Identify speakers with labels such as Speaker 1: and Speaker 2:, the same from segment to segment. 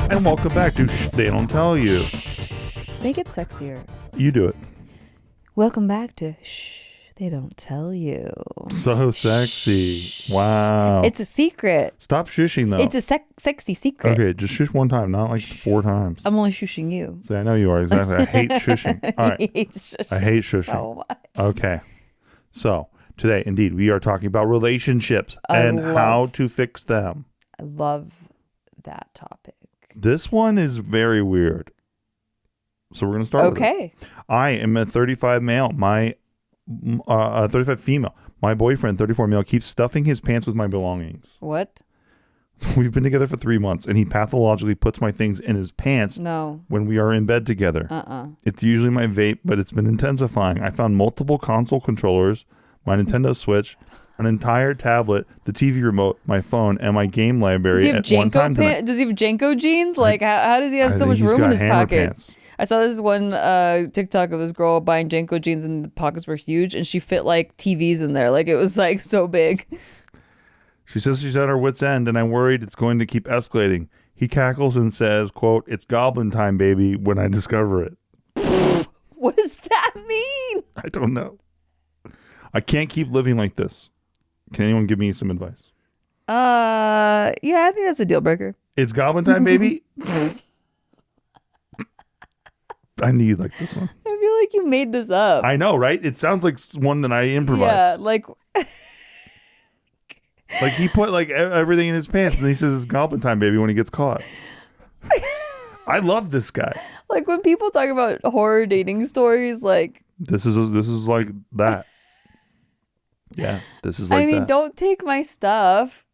Speaker 1: And welcome back to Shh, They Don't Tell You.
Speaker 2: Make it sexier.
Speaker 1: You do it.
Speaker 2: Welcome back to Shh, They Don't Tell You.
Speaker 1: So sexy. Wow.
Speaker 2: It's a secret.
Speaker 1: Stop shushing though.
Speaker 2: It's a sexy secret.
Speaker 1: Okay, just shush one time, not like 4 times.
Speaker 2: I'm only shushing you.
Speaker 1: See, I know you are. Exactly. I hate shushing. All right.
Speaker 2: He hates shushing
Speaker 1: I hate shushing.
Speaker 2: so much.
Speaker 1: Okay. So today, indeed, we are talking about relationships and how to fix them.
Speaker 2: I love that topic.
Speaker 1: This one is very weird. So we're going to start with it.
Speaker 2: Okay.
Speaker 1: I am a 35 male. My 35 female. My boyfriend, 34 male, keeps stuffing his pants with my belongings.
Speaker 2: What?
Speaker 1: We've been together for 3 months, and he pathologically puts my things in his pants
Speaker 2: No.
Speaker 1: when we are in bed together. It's usually my vape, but it's been intensifying. I found multiple console controllers, my Nintendo Switch, an entire tablet, the TV remote, my phone, and my game library at one time tonight.
Speaker 2: Does he have Janko jeans? Like, how does he have so much
Speaker 1: he's
Speaker 2: room
Speaker 1: got
Speaker 2: in his
Speaker 1: hammer
Speaker 2: pockets?
Speaker 1: pants.
Speaker 2: I saw this one TikTok of this girl buying Janko jeans and the pockets were huge, and she fit like TVs in there. Like, it was like so big.
Speaker 1: She says she's at her wit's end, and I'm worried it's going to keep escalating. He cackles and says, quote, "It's goblin time, baby," when I discover it.
Speaker 2: What does that mean?
Speaker 1: I don't know. I can't keep living like this. Can anyone give me some advice?
Speaker 2: Yeah, I think that's a deal breaker.
Speaker 1: It's goblin time, baby. I knew you'd like this one.
Speaker 2: I feel like you made this up.
Speaker 1: I know, right? It sounds like one that I
Speaker 2: Yeah,
Speaker 1: improvised.
Speaker 2: like
Speaker 1: Like he put like everything in his pants, and he says it's goblin time, baby, when he gets caught. I love this guy.
Speaker 2: like when people talk about horror dating stories, like
Speaker 1: This is like that. Yeah, this is like
Speaker 2: I mean,
Speaker 1: that.
Speaker 2: don't take my stuff.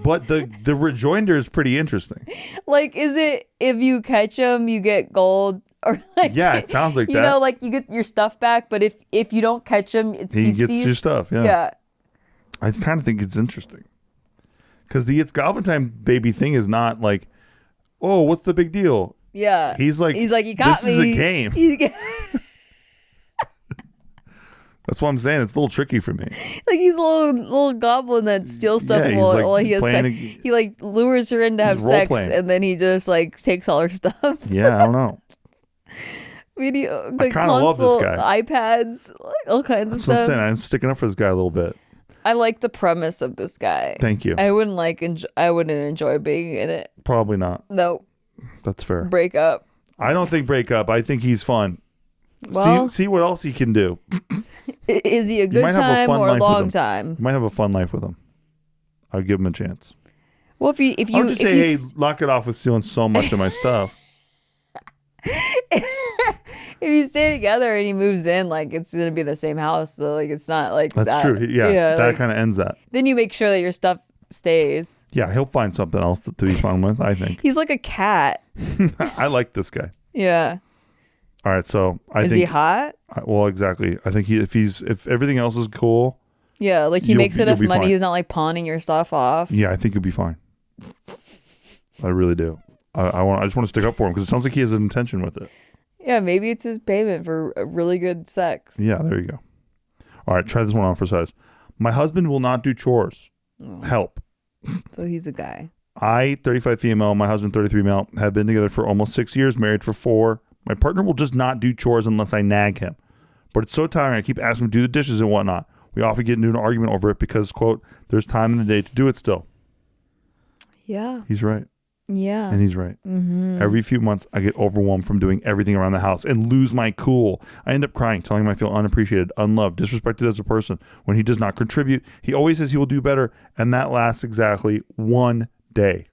Speaker 1: But the rejoinder is pretty interesting.
Speaker 2: Like, is it if you catch them, you get gold? Or like,
Speaker 1: Yeah, it sounds like
Speaker 2: you
Speaker 1: that.
Speaker 2: know, like you get your stuff back, but if you don't catch them, it's
Speaker 1: He gets
Speaker 2: keepsies.
Speaker 1: your stuff. Yeah.
Speaker 2: Yeah.
Speaker 1: I kind of think it's interesting because the "it's goblin time, baby" thing is not like, oh, what's the big deal?
Speaker 2: Yeah.
Speaker 1: He's like,
Speaker 2: you got
Speaker 1: this
Speaker 2: me.
Speaker 1: is a game.
Speaker 2: Like
Speaker 1: That's what I'm saying. It's a little tricky for me.
Speaker 2: he's a little goblin that steals stuff
Speaker 1: Yeah, he's
Speaker 2: while,
Speaker 1: like
Speaker 2: while he has sex.
Speaker 1: playing
Speaker 2: He like lures her in to have
Speaker 1: He's
Speaker 2: sex,
Speaker 1: role-playing.
Speaker 2: and then he just like takes all her stuff.
Speaker 1: Yeah, I don't know.
Speaker 2: Video, like
Speaker 1: kinda love this
Speaker 2: console,
Speaker 1: guy.
Speaker 2: iPads, like all kinds of
Speaker 1: That's what I'm
Speaker 2: stuff.
Speaker 1: saying. I'm sticking up for this guy a little bit.
Speaker 2: I like the premise of this guy.
Speaker 1: Thank you.
Speaker 2: I wouldn't enjoy being in it.
Speaker 1: Probably not.
Speaker 2: No,
Speaker 1: That's fair.
Speaker 2: break up.
Speaker 1: I don't think break up. I think he's fun.
Speaker 2: Well,
Speaker 1: See what else he can do.
Speaker 2: is he a
Speaker 1: might
Speaker 2: good
Speaker 1: have a
Speaker 2: time
Speaker 1: fun
Speaker 2: or a
Speaker 1: life with
Speaker 2: long
Speaker 1: him.
Speaker 2: time?
Speaker 1: You might have a fun life with him. I'll give him a chance.
Speaker 2: Well, if
Speaker 1: I
Speaker 2: you
Speaker 1: would just say, hey, knock it off with stealing so much of my stuff.
Speaker 2: if you stay together and he moves in, like it's gonna be the same house, so like it's not like
Speaker 1: That's
Speaker 2: that.
Speaker 1: true. Yeah, that
Speaker 2: like,
Speaker 1: kind of ends that.
Speaker 2: then you make sure that your stuff stays.
Speaker 1: Yeah, he'll find something else to be fun with, I think.
Speaker 2: He's like a cat.
Speaker 1: I like this guy.
Speaker 2: Yeah.
Speaker 1: All right, so I
Speaker 2: Is
Speaker 1: think
Speaker 2: he hot?
Speaker 1: well, exactly. I think if everything else is cool,
Speaker 2: Yeah, like he
Speaker 1: You'll
Speaker 2: makes
Speaker 1: be-
Speaker 2: enough
Speaker 1: you'll be
Speaker 2: money.
Speaker 1: fine.
Speaker 2: He's not like pawning your stuff off.
Speaker 1: yeah, I think you'll be fine. I really do. I just want to stick up for him because it sounds like he has an intention with it.
Speaker 2: Yeah, maybe it's his payment for a really good sex.
Speaker 1: Yeah, there you go. All right, try this one on for size. My husband will not do chores. Help.
Speaker 2: So he's a guy.
Speaker 1: I, 35 female, my husband, 33 male, have been together for almost 6 years, married for 4. My partner will just not do chores unless I nag him. But it's so tiring. I keep asking him to do the dishes and whatnot. We often get into an argument over it because, quote, there's time in the day to do it still.
Speaker 2: Yeah.
Speaker 1: He's right.
Speaker 2: Yeah.
Speaker 1: And he's right.
Speaker 2: Mm-hmm.
Speaker 1: Every few months, I get overwhelmed from doing everything around the house and lose my cool. I end up crying, telling him I feel unappreciated, unloved, disrespected as a person. When he does not contribute, he always says he will do better. And that lasts exactly 1 day.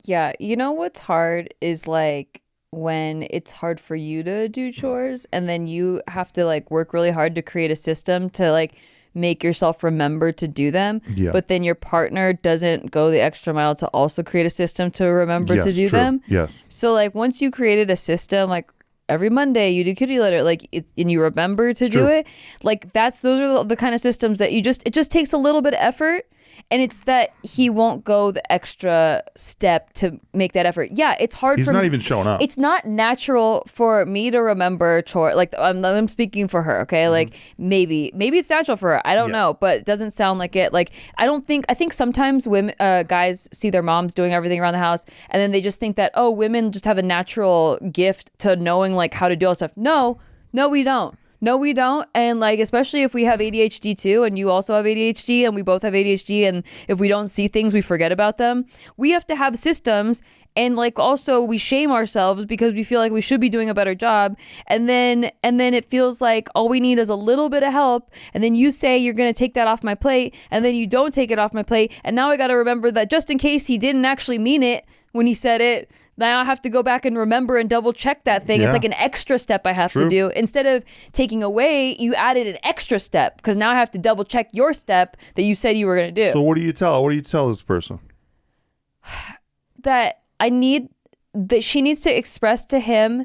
Speaker 2: Yeah. You know what's hard is like when it's hard for you to do chores and then you have to like work really hard to create a system to like make yourself remember to do them.
Speaker 1: Yeah.
Speaker 2: But then your partner doesn't go the extra mile to also create a system to remember to do
Speaker 1: true.
Speaker 2: them.
Speaker 1: Yes.
Speaker 2: So like once you created a system, like every Monday you do kitty litter, like and you remember to do
Speaker 1: true.
Speaker 2: it, like those are the kind of systems that it just takes a little bit of effort. And it's that he won't go the extra step to make that effort. Yeah, it's hard
Speaker 1: He's
Speaker 2: for
Speaker 1: not even showing up.
Speaker 2: It's not natural for me to remember chore. Like I'm speaking for her, okay? Like maybe it's natural for her. I don't know, but it doesn't sound like it. Like I think sometimes women guys see their moms doing everything around the house and then they just think that, oh, women just have a natural gift to knowing like how to do all stuff. No, we don't. No, we don't. And like, especially if we have ADHD too, and you also have ADHD and we both have ADHD. And if we don't see things, we forget about them. We have to have systems. And like, also we shame ourselves because we feel like we should be doing a better job. And then it feels like all we need is a little bit of help. And then you say you're going to take that off my plate. And then you don't take it off my plate. And now I got to remember that just in case he didn't actually mean it when he said it, now I have to go back and remember and double check that thing. Yeah. It's like an extra step I have to do. Instead of taking away, you added an extra step because now I have to double check your step that you said you were going to do.
Speaker 1: So what do you tell? What do you tell this person?
Speaker 2: That she needs to express to him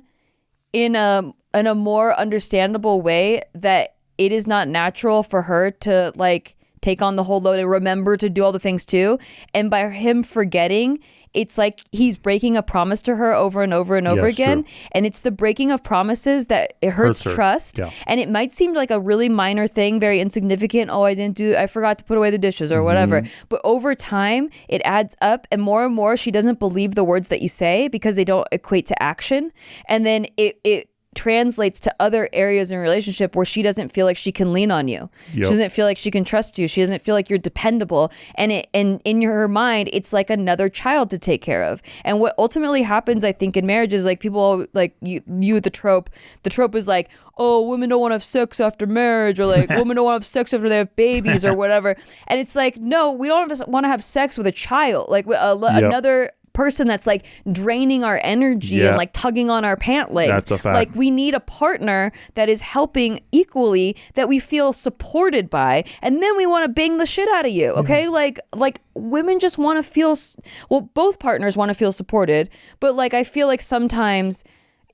Speaker 2: in a more understandable way that it is not natural for her to like take on the whole load and remember to do all the things too. And by him forgetting, it's like he's breaking a promise to her over and over and over again. True. And it's the breaking of promises that it hurts trust. Yeah. And it might seem like a really minor thing, very insignificant. Oh, I forgot to put away the dishes or whatever. But over time, it adds up. And more, she doesn't believe the words that you say because they don't equate to action. And then it translates to other areas in a relationship where she doesn't feel like she can lean on you. Yep. She doesn't feel like she can trust you. She doesn't feel like you're dependable. And in her mind, it's like another child to take care of. And what ultimately happens, I think, in marriage is like people like you the trope is like, oh, women don't want to have sex after marriage, or like women don't want to have sex after they have babies or whatever. And it's like, no, we don't want to have sex with a child, like another person that's like draining our energy and like tugging on our pant legs.
Speaker 1: That's a fact.
Speaker 2: Like we need a partner that is helping equally, that we feel supported by, and then we want to bang the shit out of you. Okay, like women just want to feel. Well, both partners want to feel supported, but like I feel like sometimes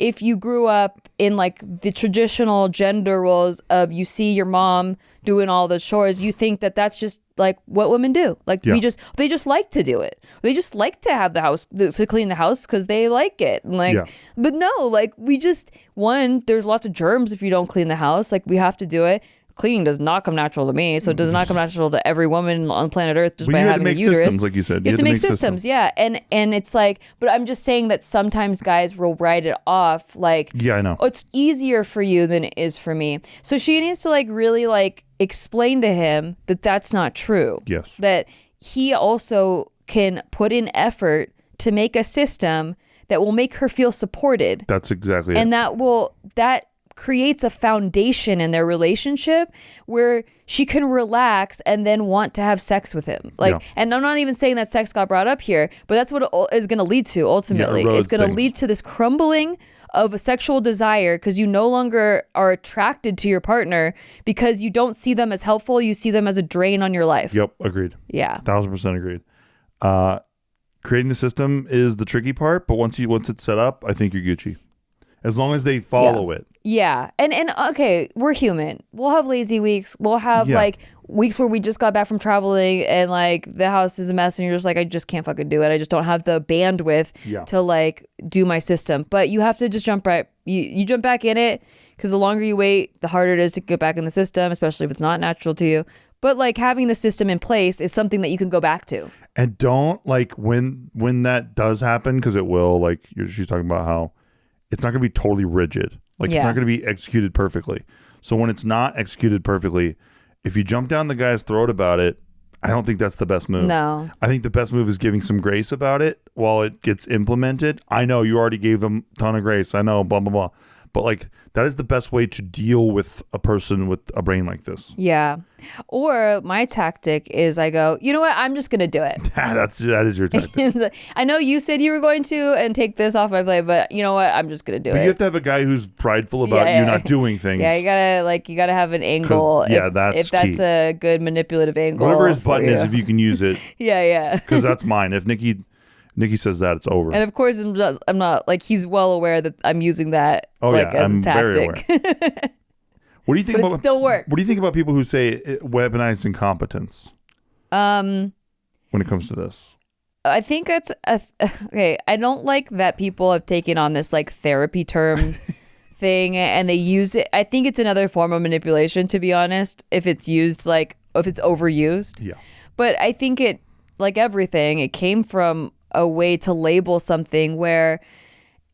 Speaker 2: if you grew up in like the traditional gender roles of you see your mom doing all the chores, you think that that's just like what women do. Like they just like to do it. They just like to have the house, to clean the house because they like it. And like, but no, like there's lots of germs if you don't clean the house. Like we have to do it. Cleaning does not come natural to me, so it does not come natural to every woman on planet Earth just by having a uterus. You have to make systems,
Speaker 1: like you said.
Speaker 2: You have to make systems, yeah. And it's like, but I'm just saying that sometimes guys will write it off like,
Speaker 1: yeah, I know.
Speaker 2: Oh, it's easier for you than it is for me. So she needs to like really like explain to him that that's not true.
Speaker 1: Yes.
Speaker 2: That he also can put in effort to make a system that will make her feel supported.
Speaker 1: That's exactly
Speaker 2: and
Speaker 1: it.
Speaker 2: that creates a foundation in their relationship where she can relax and then want to have sex with him. Like, and I'm not even saying that sex got brought up here, but that's what it is going to lead to ultimately. It's going to lead to this crumbling of a sexual desire because you no longer are attracted to your partner because you don't see them as helpful. You see them as a drain on your life.
Speaker 1: Yep. Agreed.
Speaker 2: Yeah.
Speaker 1: 1000% agreed. Creating the system is the tricky part, but once it's set up, I think you're Gucci. As long as they follow it.
Speaker 2: Yeah. And okay, we're human. We'll have lazy weeks. We'll have like weeks where we just got back from traveling and like the house is a mess and you're just like, I just can't fucking do it. I just don't have the bandwidth to like do my system. But you have to just jump right. You jump back in it because the longer you wait, the harder it is to get back in the system, especially if it's not natural to you. But like having the system in place is something that you can go back to.
Speaker 1: And don't like when that does happen, because it will, like she's talking about how it's not going to be totally rigid. Like it's not going to be executed perfectly. So when it's not executed perfectly, if you jump down the guy's throat about it, I don't think that's the best move.
Speaker 2: No.
Speaker 1: I think the best move is giving some grace about it while it gets implemented. I know you already gave them a ton of grace. I know, blah, blah, blah. But like that is the best way to deal with a person with a brain like this.
Speaker 2: Yeah. Or my tactic is I go, you know what? I'm just going to do it.
Speaker 1: That is your tactic.
Speaker 2: I know you said you were going to and take this off my plate, but you know what? I'm just going to do it.
Speaker 1: But you have to have a guy who's prideful about you not doing things.
Speaker 2: Yeah, you gotta have an angle. If that's a good manipulative angle.
Speaker 1: Whatever his button is, if you can use it.
Speaker 2: Yeah.
Speaker 1: Because that's mine. If Nikki says that, it's over.
Speaker 2: And of course, I'm not like he's well aware that I'm using that as a tactic.
Speaker 1: Very aware. What do you think
Speaker 2: but it still works.
Speaker 1: What do you think about people who say weaponize incompetence? When it comes to this.
Speaker 2: I think that's okay. I don't like that people have taken on this like therapy term thing and they use it. I think it's another form of manipulation, to be honest, if it's used like if it's overused.
Speaker 1: Yeah.
Speaker 2: But I think it, like everything, it came from a way to label something where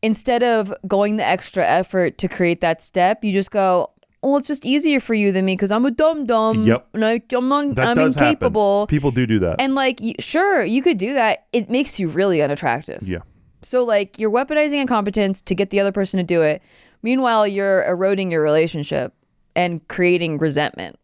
Speaker 2: instead of going the extra effort to create that step, you just go, well, it's just easier for you than me because I'm a dum-dum.
Speaker 1: Yep.
Speaker 2: Like, I'm
Speaker 1: does
Speaker 2: incapable.
Speaker 1: Happen. People do that.
Speaker 2: And like, sure, you could do that. It makes you really unattractive.
Speaker 1: Yeah.
Speaker 2: So like, you're weaponizing incompetence to get the other person to do it. Meanwhile, you're eroding your relationship and creating resentment.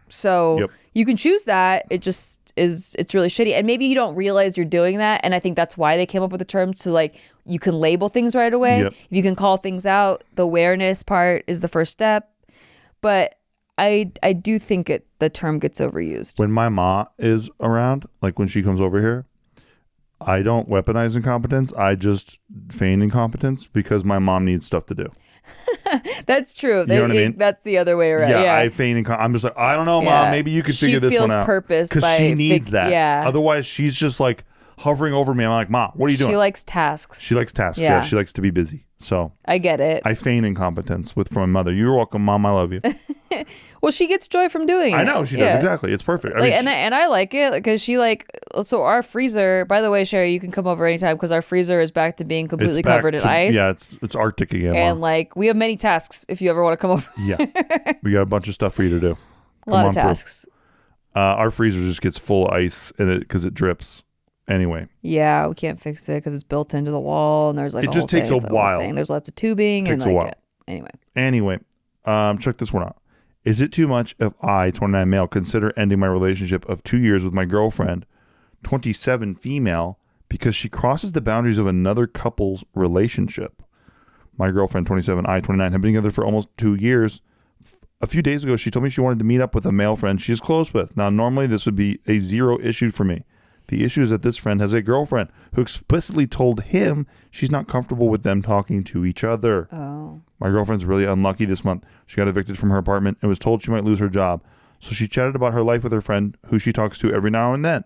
Speaker 2: So you can choose that. It just it's really shitty. And maybe you don't realize you're doing that. And I think that's why they came up with the term, so like you can label things right away.
Speaker 1: Yep.
Speaker 2: If you can call things out, the awareness part is the first step. But I do think the term gets overused.
Speaker 1: When my ma is around, like when she comes over here, I don't weaponize incompetence. I just feign incompetence because my mom needs stuff to do.
Speaker 2: That's true.
Speaker 1: You know what I mean?
Speaker 2: That's the other way around.
Speaker 1: Yeah, I feign incompetence. I'm just like, I don't know, Mom. Maybe you could figure this one out.
Speaker 2: She feels purpose
Speaker 1: because she needs that.
Speaker 2: Yeah.
Speaker 1: Otherwise, she's just like hovering over me. I'm like, Ma, what are you doing?
Speaker 2: She likes tasks.
Speaker 1: She likes tasks. Yeah. She likes to be busy. So
Speaker 2: I get it.
Speaker 1: I feign incompetence from my mother. You're welcome, Mom. I love you.
Speaker 2: Well, she gets joy from doing it.
Speaker 1: I know she does. Exactly. It's perfect. I
Speaker 2: like,
Speaker 1: mean,
Speaker 2: and I like it because she like, so our freezer, by the way, Sherry, you can come over anytime because our freezer is back to being completely covered in ice.
Speaker 1: Yeah, it's Arctic again.
Speaker 2: And like, we have many tasks if you ever want to come over.
Speaker 1: Yeah. We got a bunch of stuff for you to do.
Speaker 2: A lot of tasks.
Speaker 1: Our freezer just gets full of ice in it because it drips. Anyway.
Speaker 2: Yeah, we can't fix it because it's built into the wall and there's like
Speaker 1: it just takes a while.
Speaker 2: There's lots of tubing and like
Speaker 1: a while. Anyway, check this one out. Is it too much if I, 29 male, consider ending my relationship of 2 years with my girlfriend, 27 female, because she crosses the boundaries of another couple's relationship? My girlfriend, 27, I, 29, have been together for almost 2 years. A few days ago, she told me she wanted to meet up with a male friend she is close with. Now, normally this would be a zero issue for me. The issue is that this friend has a girlfriend who explicitly told him she's not comfortable with them talking to each other.
Speaker 2: Oh.
Speaker 1: My girlfriend's really unlucky this month. She got evicted from her apartment and was told she might lose her job. So she chatted about her life with her friend, who she talks to every now and then.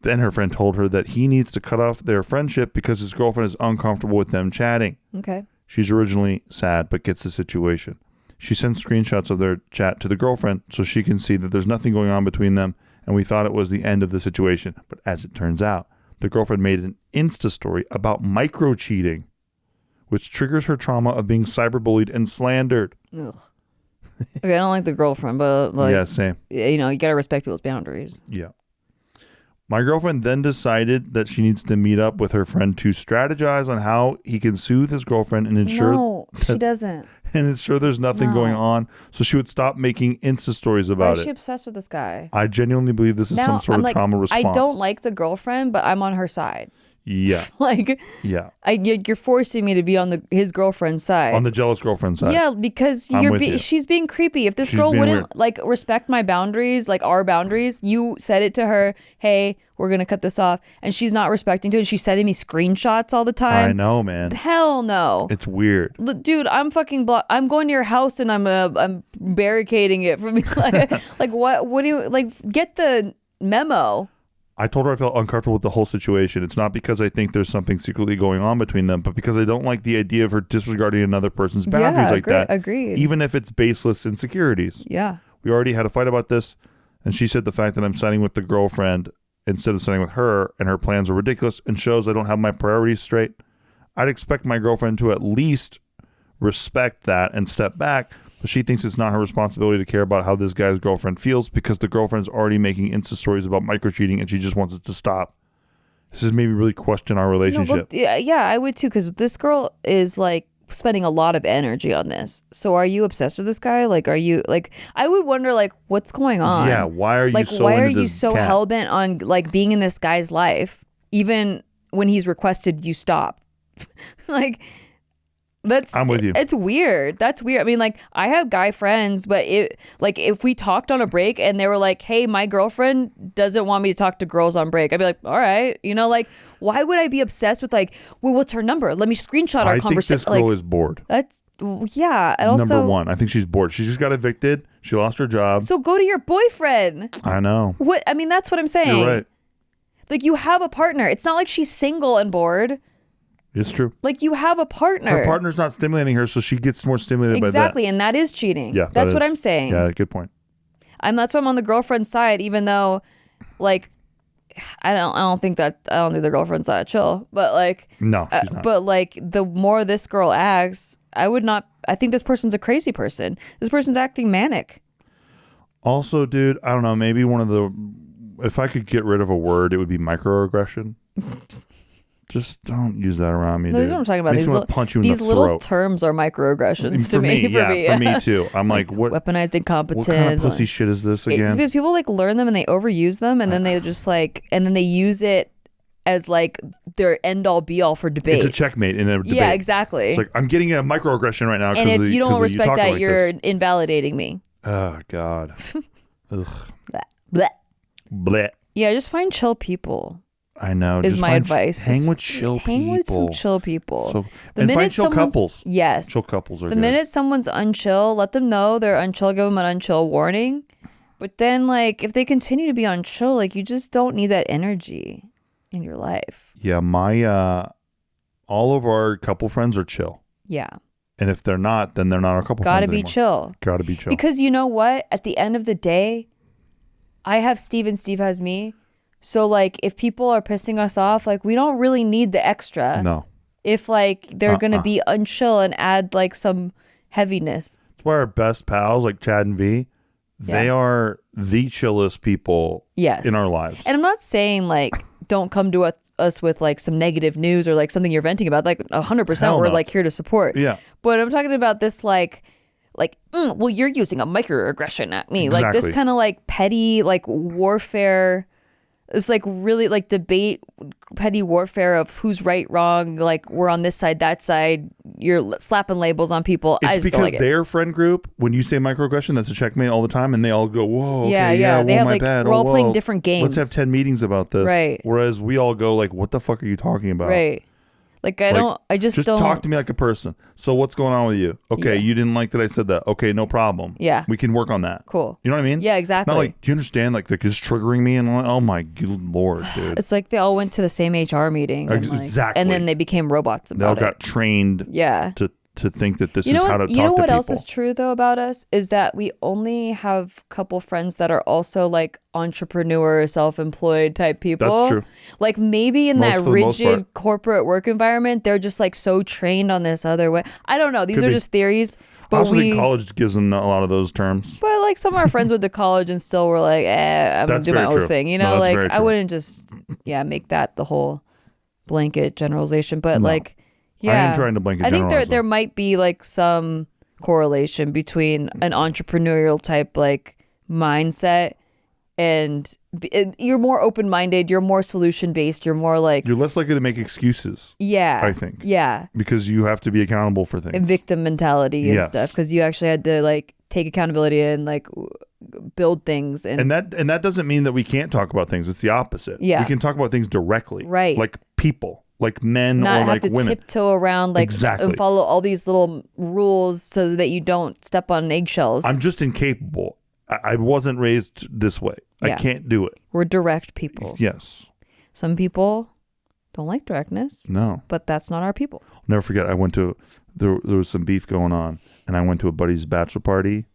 Speaker 1: Then her friend told her that he needs to cut off their friendship because his girlfriend is uncomfortable with them chatting.
Speaker 2: Okay.
Speaker 1: She's originally sad, but gets the situation. She sends screenshots of their chat to the girlfriend so she can see that there's nothing going on between them, and we thought it was the end of the situation. But as it turns out, the girlfriend made an Insta story about micro-cheating, which triggers her trauma of being cyberbullied and slandered.
Speaker 2: Ugh. Okay, I don't like the girlfriend, but like,
Speaker 1: yeah, same.
Speaker 2: You know, you gotta respect people's boundaries.
Speaker 1: Yeah. My girlfriend then decided that she needs to meet up with her friend to strategize on how he can soothe his girlfriend and ensure
Speaker 2: No, she doesn't.
Speaker 1: And ensure there's nothing going on, so she would stop making Insta stories about it.
Speaker 2: Why is she obsessed with this guy?
Speaker 1: I genuinely believe this is some sort of trauma response.
Speaker 2: I don't like the girlfriend, but I'm on her side.
Speaker 1: Yeah. Yeah.
Speaker 2: You're forcing me to be on his girlfriend's side.
Speaker 1: On the jealous girlfriend's side.
Speaker 2: Yeah, because she's being creepy. If this girl wouldn't like respect my boundaries, like our boundaries, you said it to her, hey, we're going to cut this off. And she's not respecting to it. She's sending me screenshots all the time.
Speaker 1: I know, man.
Speaker 2: Hell no.
Speaker 1: It's weird.
Speaker 2: Dude, I'm fucking I'm going to your house and I'm barricading it from like what do you like get the memo?
Speaker 1: I told her I felt uncomfortable with the whole situation. It's not because I think there's something secretly going on between them, but because I don't like the idea of her disregarding another person's boundaries like that.
Speaker 2: Agreed.
Speaker 1: Even if it's baseless insecurities.
Speaker 2: Yeah.
Speaker 1: We already had a fight about this, and she said the fact that I'm siding with the girlfriend instead of siding with her and her plans are ridiculous and shows I don't have my priorities straight. I'd expect my girlfriend to at least respect that and step back, but she thinks it's not her responsibility to care about how this guy's girlfriend feels because the girlfriend's already making Insta stories about micro-cheating and she just wants it to stop. This has made me really question our relationship.
Speaker 2: No, yeah, I would too, because this girl is like spending a lot of energy on this. So are you obsessed with this guy? Like, are you like, I would wonder like, what's going on?
Speaker 1: Yeah, why are you
Speaker 2: like,
Speaker 1: so
Speaker 2: why are
Speaker 1: into
Speaker 2: you
Speaker 1: this
Speaker 2: so
Speaker 1: cat?
Speaker 2: hell-bent on like being in this guy's life, even when he's requested you stop? Like,
Speaker 1: I'm with you.
Speaker 2: It's weird. That's weird. I mean, like, I have guy friends, but if we talked on a break and they were like, hey, my girlfriend doesn't want me to talk to girls on break, I'd be like, all right. You know, like, why would I be obsessed with like, well, what's her number? Let me screenshot our conversation.
Speaker 1: I think this girl is bored.
Speaker 2: Yeah, and also
Speaker 1: Number one, I think she's bored. She just got evicted. She lost her job.
Speaker 2: So go to your boyfriend.
Speaker 1: I know.
Speaker 2: What I mean, that's what I'm saying.
Speaker 1: You're right.
Speaker 2: Like, you have a partner. It's not like she's single and bored.
Speaker 1: It's true.
Speaker 2: Like, you have a partner.
Speaker 1: Her partner's not stimulating her, so she gets more stimulated by that.
Speaker 2: Exactly, and that is cheating.
Speaker 1: Yeah,
Speaker 2: that's what I'm saying.
Speaker 1: Yeah, good point.
Speaker 2: That's why I'm on the girlfriend's side, even though, like, I don't think the girlfriend's that chill, but like,
Speaker 1: no, she's not.
Speaker 2: But like, the more this girl acts, I think this person's a crazy person. This person's acting manic.
Speaker 1: Also, dude, I don't know. Maybe if I could get rid of a word, it would be microaggression. Just don't use that around me,
Speaker 2: No,
Speaker 1: dude.
Speaker 2: this is what I'm talking about.
Speaker 1: Makes me want to punch you in the throat.
Speaker 2: These little terms are microaggressions to me.
Speaker 1: For me too. I'm like, what?
Speaker 2: Weaponized incompetence.
Speaker 1: What kind of pussy shit is this again?
Speaker 2: It's because people like learn them and they overuse them, and then they just like, and then they use it as like their end all be all for debate.
Speaker 1: It's a checkmate in a debate.
Speaker 2: Yeah, exactly.
Speaker 1: It's like, I'm getting a microaggression right now.
Speaker 2: And if you don't respect that, you're invalidating me.
Speaker 1: Oh God. Ugh.
Speaker 2: Blech.
Speaker 1: Blech.
Speaker 2: Yeah, just find chill people.
Speaker 1: I know.
Speaker 2: Is my advice.
Speaker 1: Hang with chill people.
Speaker 2: Hang with some chill people.
Speaker 1: And find chill couples.
Speaker 2: Yes.
Speaker 1: Chill couples are
Speaker 2: the
Speaker 1: good.
Speaker 2: minute someone's unchill, let them know they're unchill. Give them an unchill warning. But then, like, if they continue to be unchill, like, you just don't need that energy in your life.
Speaker 1: Yeah, all of our couple friends are chill.
Speaker 2: Yeah.
Speaker 1: And if they're not, then they're not our couple friends
Speaker 2: Gotta be
Speaker 1: anymore.
Speaker 2: chill.
Speaker 1: Gotta be chill.
Speaker 2: Because you know what? At the end of the day, I have Steve and Steve has me. So, like, if people are pissing us off, like, we don't really need the extra.
Speaker 1: No.
Speaker 2: If, like, they're going to be unchill and add, like, some heaviness.
Speaker 1: That's why our best pals, like Chad and V, they are the chillest people in our lives.
Speaker 2: And I'm not saying, like, don't come to us with, like, some negative news or, like, something you're venting about. Like, 100% we're, like, here to support.
Speaker 1: Yeah.
Speaker 2: But I'm talking about this, like, well, you're using a microaggression at me.
Speaker 1: Exactly.
Speaker 2: Like, this kind of, like, petty, like, warfare. It's like really like debate, petty warfare of who's right, wrong. Like, we're on this side, that side. You're slapping labels on people.
Speaker 1: It's
Speaker 2: I just
Speaker 1: because
Speaker 2: don't like
Speaker 1: their friend group, when you say microaggression, that's a checkmate all the time, and they all go, "Whoa, okay,
Speaker 2: yeah. They have
Speaker 1: my
Speaker 2: like
Speaker 1: bad.
Speaker 2: we're all
Speaker 1: whoa.
Speaker 2: playing different games.
Speaker 1: Let's have 10 meetings about this."
Speaker 2: Right.
Speaker 1: Whereas we all go like, "What the fuck are you talking about?"
Speaker 2: Right. Like, I just don't.
Speaker 1: Talk to me like a person. So what's going on with you? Okay, you didn't like that I said that. Okay, no problem.
Speaker 2: Yeah.
Speaker 1: We can work on that.
Speaker 2: Cool.
Speaker 1: You know what I mean?
Speaker 2: Yeah, exactly.
Speaker 1: Not like, do you understand? Like it's triggering me, and I'm like, oh my good Lord, dude.
Speaker 2: It's like they all went to the same HR meeting. And
Speaker 1: Exactly.
Speaker 2: And then they became robots
Speaker 1: They all
Speaker 2: about it.
Speaker 1: got trained to think that this is how to talk to people.
Speaker 2: You know what else is true, though, about us? Is that we only have a couple friends that are also, like, entrepreneur, self-employed type people.
Speaker 1: That's true.
Speaker 2: Like, maybe in that
Speaker 1: For the most
Speaker 2: rigid
Speaker 1: part.
Speaker 2: corporate work environment, they're just, like, so trained on this other way. I don't know. These
Speaker 1: Could
Speaker 2: are
Speaker 1: be.
Speaker 2: just theories.
Speaker 1: I
Speaker 2: But
Speaker 1: also think college gives them a lot of those terms.
Speaker 2: But, like, some of our friends went to college and still were like, I'm going to do my
Speaker 1: very
Speaker 2: own
Speaker 1: true.
Speaker 2: thing. You
Speaker 1: No,
Speaker 2: know,
Speaker 1: that's
Speaker 2: like,
Speaker 1: very
Speaker 2: I
Speaker 1: true.
Speaker 2: wouldn't just, make that the whole blanket generalization. But, like, yeah.
Speaker 1: I am trying to blanket
Speaker 2: I think
Speaker 1: generalize
Speaker 2: there
Speaker 1: them.
Speaker 2: might be, like, some correlation between an entrepreneurial type, like, mindset and you're more open-minded, you're more solution-based, you're more, like...
Speaker 1: You're less likely to make excuses.
Speaker 2: Yeah.
Speaker 1: I think.
Speaker 2: Yeah.
Speaker 1: Because you have to be accountable for things.
Speaker 2: And victim mentality and
Speaker 1: Yes.
Speaker 2: stuff. Because you actually had to, like, take accountability and, like, build things.
Speaker 1: And that doesn't mean that we can't talk about things. It's the opposite.
Speaker 2: Yeah.
Speaker 1: We can talk about things directly.
Speaker 2: Right.
Speaker 1: Like people. Like men
Speaker 2: not
Speaker 1: or
Speaker 2: have
Speaker 1: like
Speaker 2: to
Speaker 1: women.
Speaker 2: tiptoe around, like,
Speaker 1: Exactly.
Speaker 2: and follow all these little rules so that you don't step on eggshells.
Speaker 1: I'm just incapable. I wasn't raised this way.
Speaker 2: Yeah.
Speaker 1: I can't do it.
Speaker 2: We're direct people.
Speaker 1: Yes.
Speaker 2: Some people don't like directness,
Speaker 1: No.
Speaker 2: but that's not our people.
Speaker 1: I'll never forget. I went to there was some beef going on, and I went to a buddy's bachelor party,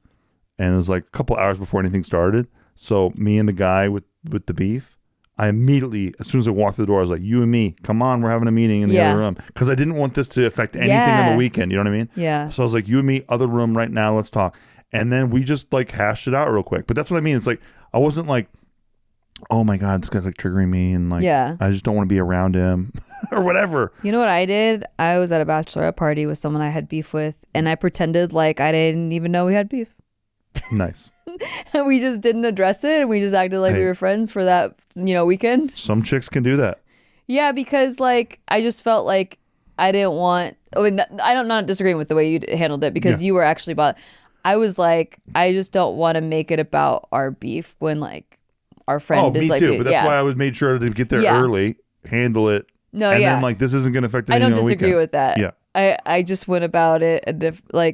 Speaker 1: and it was like a couple hours before anything started. So me and the guy with the beef, I immediately, as soon as I walked through the door, I was like, "You and me, come on, we're having a meeting in the other room," because I didn't want this to affect anything on the weekend. You know what I mean?
Speaker 2: Yeah.
Speaker 1: So I was like, "You and me, other room right now. Let's talk." And then we just like hashed it out real quick. But that's what I mean. It's like I wasn't like, "Oh my God, this guy's like triggering me," and like, I just don't want to be around him or whatever.
Speaker 2: You know what I did? I was at a bachelorette party with someone I had beef with, and I pretended like I didn't even know we had beef.
Speaker 1: Nice.
Speaker 2: And we just didn't address it, and we just acted like we were friends for that, weekend.
Speaker 1: Some chicks can do that.
Speaker 2: Yeah, because like I just felt like I didn't want. I mean, I'm not disagreeing with the way you handled it because you were actually I was like, I just don't want to make it about our beef when like our friend is
Speaker 1: me
Speaker 2: like,
Speaker 1: too. But that's why I made sure to get there early, handle it.
Speaker 2: No,
Speaker 1: and then like this isn't going to affect
Speaker 2: I
Speaker 1: anything
Speaker 2: don't
Speaker 1: on the
Speaker 2: disagree
Speaker 1: weekend.
Speaker 2: with that.
Speaker 1: Yeah.
Speaker 2: I just went about it and I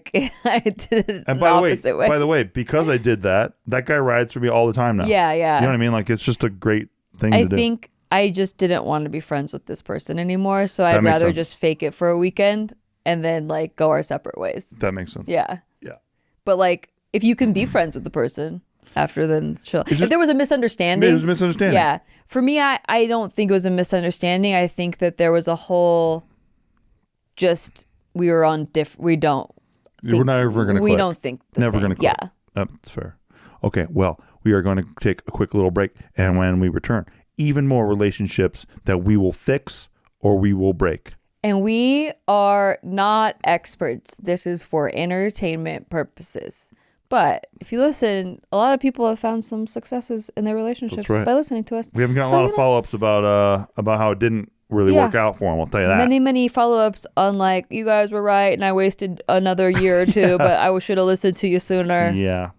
Speaker 2: did it
Speaker 1: And
Speaker 2: the opposite way.
Speaker 1: by the way, because I did that guy rides for me all the time now.
Speaker 2: Yeah.
Speaker 1: You know what I mean? Like, it's just a great thing
Speaker 2: I
Speaker 1: to do.
Speaker 2: think I just didn't want to be friends with this person anymore, so
Speaker 1: That
Speaker 2: I'd
Speaker 1: makes
Speaker 2: rather
Speaker 1: sense.
Speaker 2: just fake it for a weekend and then like go our separate ways.
Speaker 1: That makes sense.
Speaker 2: Yeah.
Speaker 1: Yeah.
Speaker 2: But like, if you can be friends with the person after, then chill. If there was a misunderstanding.
Speaker 1: It was a misunderstanding.
Speaker 2: Yeah. For me, I don't think it was a misunderstanding. I think that there was a whole, just, we were on
Speaker 1: We're not ever going to click.
Speaker 2: We don't think the
Speaker 1: Never
Speaker 2: same.
Speaker 1: going to click.
Speaker 2: Yeah.
Speaker 1: That's fair. Okay, well, we are going to take a quick little break. And when we return, even more relationships that we will fix or we will break.
Speaker 2: And we are not experts. This is for entertainment purposes. But if you listen, a lot of people have found some successes in their relationships by listening to us.
Speaker 1: We haven't gotten a lot of follow-ups about how it didn't really work out for them. I'll tell you that.
Speaker 2: Many follow-ups on like, you guys were right and I wasted another year or two, but I should have listened to you sooner.
Speaker 1: Yeah.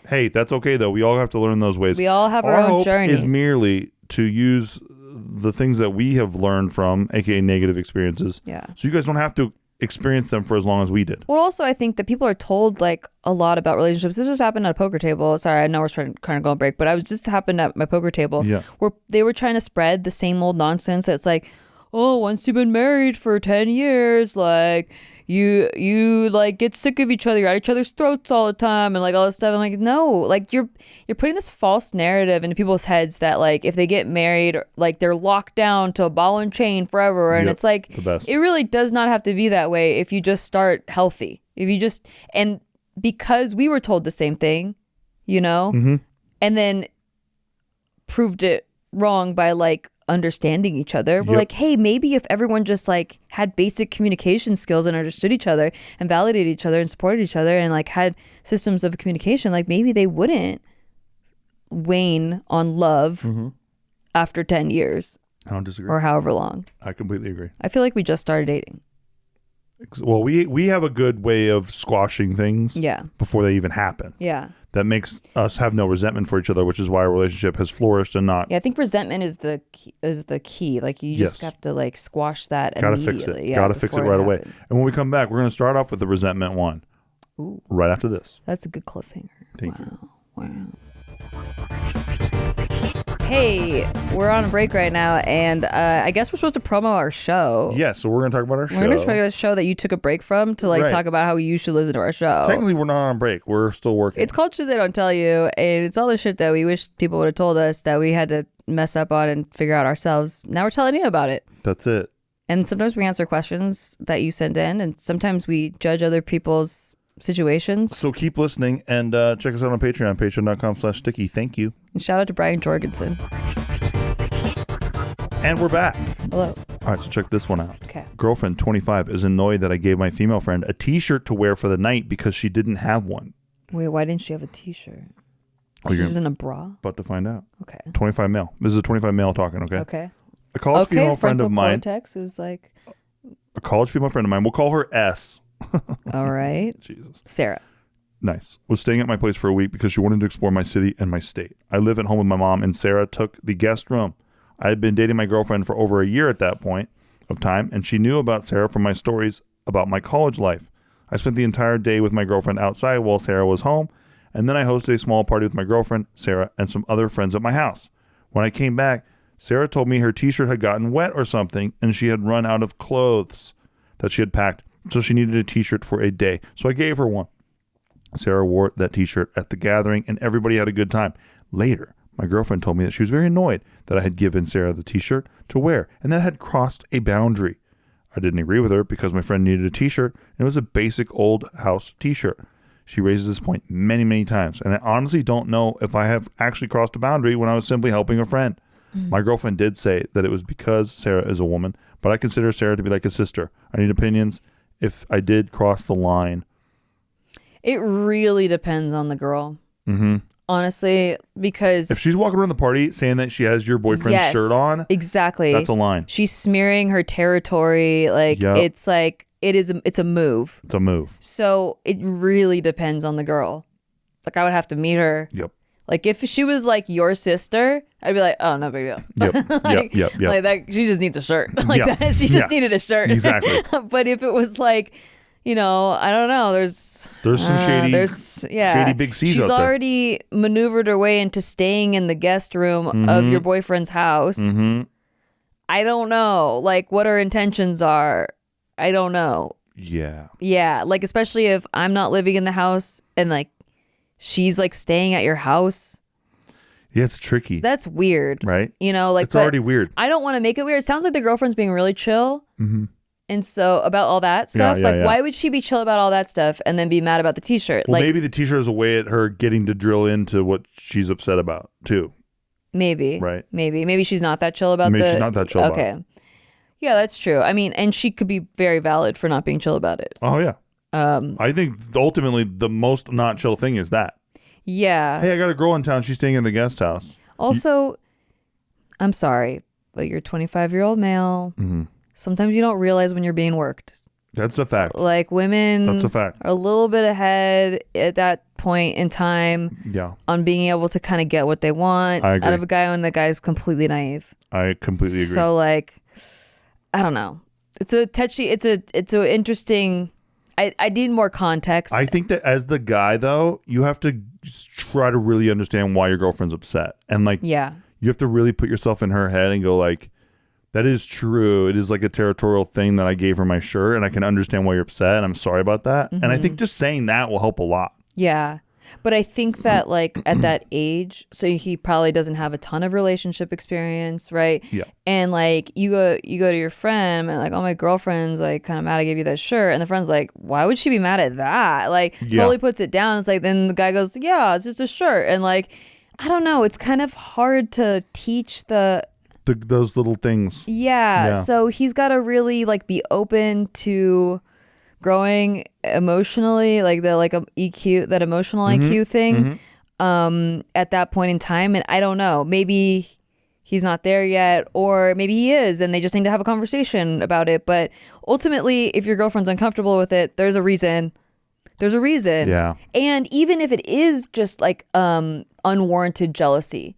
Speaker 1: Hey, that's okay though. We all have to learn those ways.
Speaker 2: We all have our own
Speaker 1: hope
Speaker 2: journeys.
Speaker 1: Is merely to use the things that we have learned from, aka negative experiences.
Speaker 2: Yeah.
Speaker 1: So you guys don't have to experience them for as long as we did.
Speaker 2: Well, also, I think that people are told like a lot about relationships. This just happened at a poker table. Sorry, I know we're trying to go on break, but I was just happened at my poker table where they were trying to spread the same old nonsense that's like, oh, once you've been married for 10 years, like you like get sick of each other, you're at each other's throats all the time and like all this stuff. I'm like, no, like you're putting this false narrative into people's heads that like if they get married, like they're locked down to a ball and chain forever. And it's like, it really does not have to be that way if you just start healthy. If you just, and because we were told the same thing, you know, and then proved it wrong by like understanding each other. We're like, hey, maybe if everyone just like had basic communication skills and understood each other and validated each other and supported each other and like had systems of communication, like maybe they wouldn't wane on love after 10 years.
Speaker 1: I don't disagree.
Speaker 2: Or however long.
Speaker 1: I completely agree.
Speaker 2: I feel like we just started dating.
Speaker 1: Well, we have a good way of squashing things before they even happen.
Speaker 2: Yeah.
Speaker 1: That makes us have no resentment for each other, which is why our relationship has flourished and not.
Speaker 2: Yeah, I think resentment is the key. Like you just have to like squash that immediately.
Speaker 1: Fix it.
Speaker 2: Yeah,
Speaker 1: Gotta fix it right away. And when we come back, we're going to start off with the resentment one.
Speaker 2: Ooh.
Speaker 1: Right after this.
Speaker 2: That's a good cliffhanger.
Speaker 1: Thank you.
Speaker 2: Wow. Hey, we're on a break right now, and I guess we're supposed to promo our show.
Speaker 1: Yeah, so we're going to talk about our show.
Speaker 2: We're going to talk about a show that you took a break from to like talk about how you should listen to our show.
Speaker 1: Technically, we're not on a break. We're still working.
Speaker 2: It's called Shit They Don't Tell You, and it's all the shit that we wish people would have told us that we had to mess up on and figure out ourselves. Now we're telling you about it.
Speaker 1: That's it.
Speaker 2: And sometimes we answer questions that you send in, and sometimes we judge other people's situations.
Speaker 1: So keep listening and check us out on Patreon, patreon.com/sticky. Thank you.
Speaker 2: And shout out to Brian Jorgensen.
Speaker 1: And we're back.
Speaker 2: Hello.
Speaker 1: All right, so check this one out.
Speaker 2: Okay.
Speaker 1: Girlfriend, 25, is annoyed that I gave my female friend a t-shirt to wear for the night because she didn't have one.
Speaker 2: Wait, why didn't she have a t-shirt?
Speaker 1: Oh,
Speaker 2: She's in a bra?
Speaker 1: About to find out.
Speaker 2: Okay.
Speaker 1: 25 male. This is a 25 male talking, okay?
Speaker 2: Okay.
Speaker 1: A college female friend of mine.
Speaker 2: Cortex is like...
Speaker 1: A college female friend of mine. We'll call her S.
Speaker 2: All right.
Speaker 1: Jesus.
Speaker 2: Sarah.
Speaker 1: Nice. Was staying at my place for a week because she wanted to explore my city and my state. I live at home with my mom, and Sarah took the guest room. I had been dating my girlfriend for over a year at that point of time, and she knew about Sarah from my stories about my college life. I spent the entire day with my girlfriend outside while Sarah was home, and then I hosted a small party with my girlfriend, Sarah, and some other friends at my house. When I came back, Sarah told me her t-shirt had gotten wet or something, and she had run out of clothes that she had packed, so she needed a t-shirt for a day. So I gave her one. Sarah wore that t-shirt at the gathering, and everybody had a good time. Later, my girlfriend told me that she was very annoyed that I had given Sarah the t-shirt to wear, and that had crossed a boundary. I didn't agree with her because my friend needed a t-shirt, and it was a basic old house t-shirt. She raises this point many, many times, and I honestly don't know if I have actually crossed a boundary when I was simply helping a friend. My girlfriend did say that it was because Sarah is a woman, but I consider Sarah to be like a sister. I need opinions if I did cross the line.
Speaker 2: It really depends on the girl.
Speaker 1: Mm-hmm.
Speaker 2: Honestly, because...
Speaker 1: If she's walking around the party saying that she has your boyfriend's shirt on...
Speaker 2: Exactly.
Speaker 1: That's a line.
Speaker 2: She's smearing her territory. Like, it's like... It's a move.
Speaker 1: It's a move.
Speaker 2: So it really depends on the girl. Like, I would have to meet her.
Speaker 1: Yep.
Speaker 2: Like if she was like your sister, I'd be like, oh, no big deal.
Speaker 1: Yep.
Speaker 2: Like that, she just needs a shirt. Like that, she just needed a shirt.
Speaker 1: Exactly.
Speaker 2: But if it was like, you know, I don't know. There's
Speaker 1: some shady big C's
Speaker 2: She's
Speaker 1: out there.
Speaker 2: already maneuvered her way into staying in the guest room of your boyfriend's house. I don't know, like what her intentions are. I don't know. Yeah, like especially if I'm not living in the house and like she's like staying at your house.
Speaker 1: Yeah, it's tricky.
Speaker 2: That's weird,
Speaker 1: right?
Speaker 2: You know, like
Speaker 1: it's already weird.
Speaker 2: I don't want to make it weird. It sounds like the girlfriend's being really chill. And so about all that stuff, why would she be chill about all that stuff and then be mad about the t-shirt?
Speaker 1: Well,
Speaker 2: like
Speaker 1: maybe the t-shirt is a way at her getting to drill into what she's upset about too.
Speaker 2: Maybe.
Speaker 1: Right.
Speaker 2: Maybe she's not that chill about
Speaker 1: maybe she's not that chill about it.
Speaker 2: Yeah, that's true. I mean, and she could be very valid for not being chill about it.
Speaker 1: Oh yeah. I think ultimately the most not chill thing is that.
Speaker 2: Yeah.
Speaker 1: Hey, I got a girl in town. She's staying in the guest house.
Speaker 2: Also, I'm sorry, but you're a 25-year-old male. Sometimes you don't realize when you're being worked.
Speaker 1: That's a fact.
Speaker 2: Like women
Speaker 1: That's a fact.
Speaker 2: are a little bit ahead at that point in time on being able to kind of get what they want out of a guy when the guy's completely naive.
Speaker 1: I completely agree.
Speaker 2: So like, I don't know. It's a touchy, it's a interesting, I need more context.
Speaker 1: I think that as the guy though, you have to just try to really understand why your girlfriend's upset. And like, you have to really put yourself in her head and go like, that is true. It is like a territorial thing that I gave her my shirt and I can understand why you're upset and I'm sorry about that. And I think just saying that will help a lot.
Speaker 2: Yeah. But I think that like at that age, so he probably doesn't have a ton of relationship experience, right?
Speaker 1: Yeah.
Speaker 2: And like you go to your friend and like, oh, my girlfriend's like kind of mad I gave you that shirt. And the friend's like, why would she be mad at that? Like totally puts it down. It's like, then the guy goes, yeah, it's just a shirt. And like, I don't know. It's kind of hard to teach those little things. Yeah. So he's got to really like be open to growing emotionally, like the EQ, that emotional IQ thing at that point in time. And I don't know, maybe he's not there yet, or maybe he is and they just need to have a conversation about it. But ultimately, if your girlfriend's uncomfortable with it, there's a reason. Yeah. And even if it is just like unwarranted jealousy,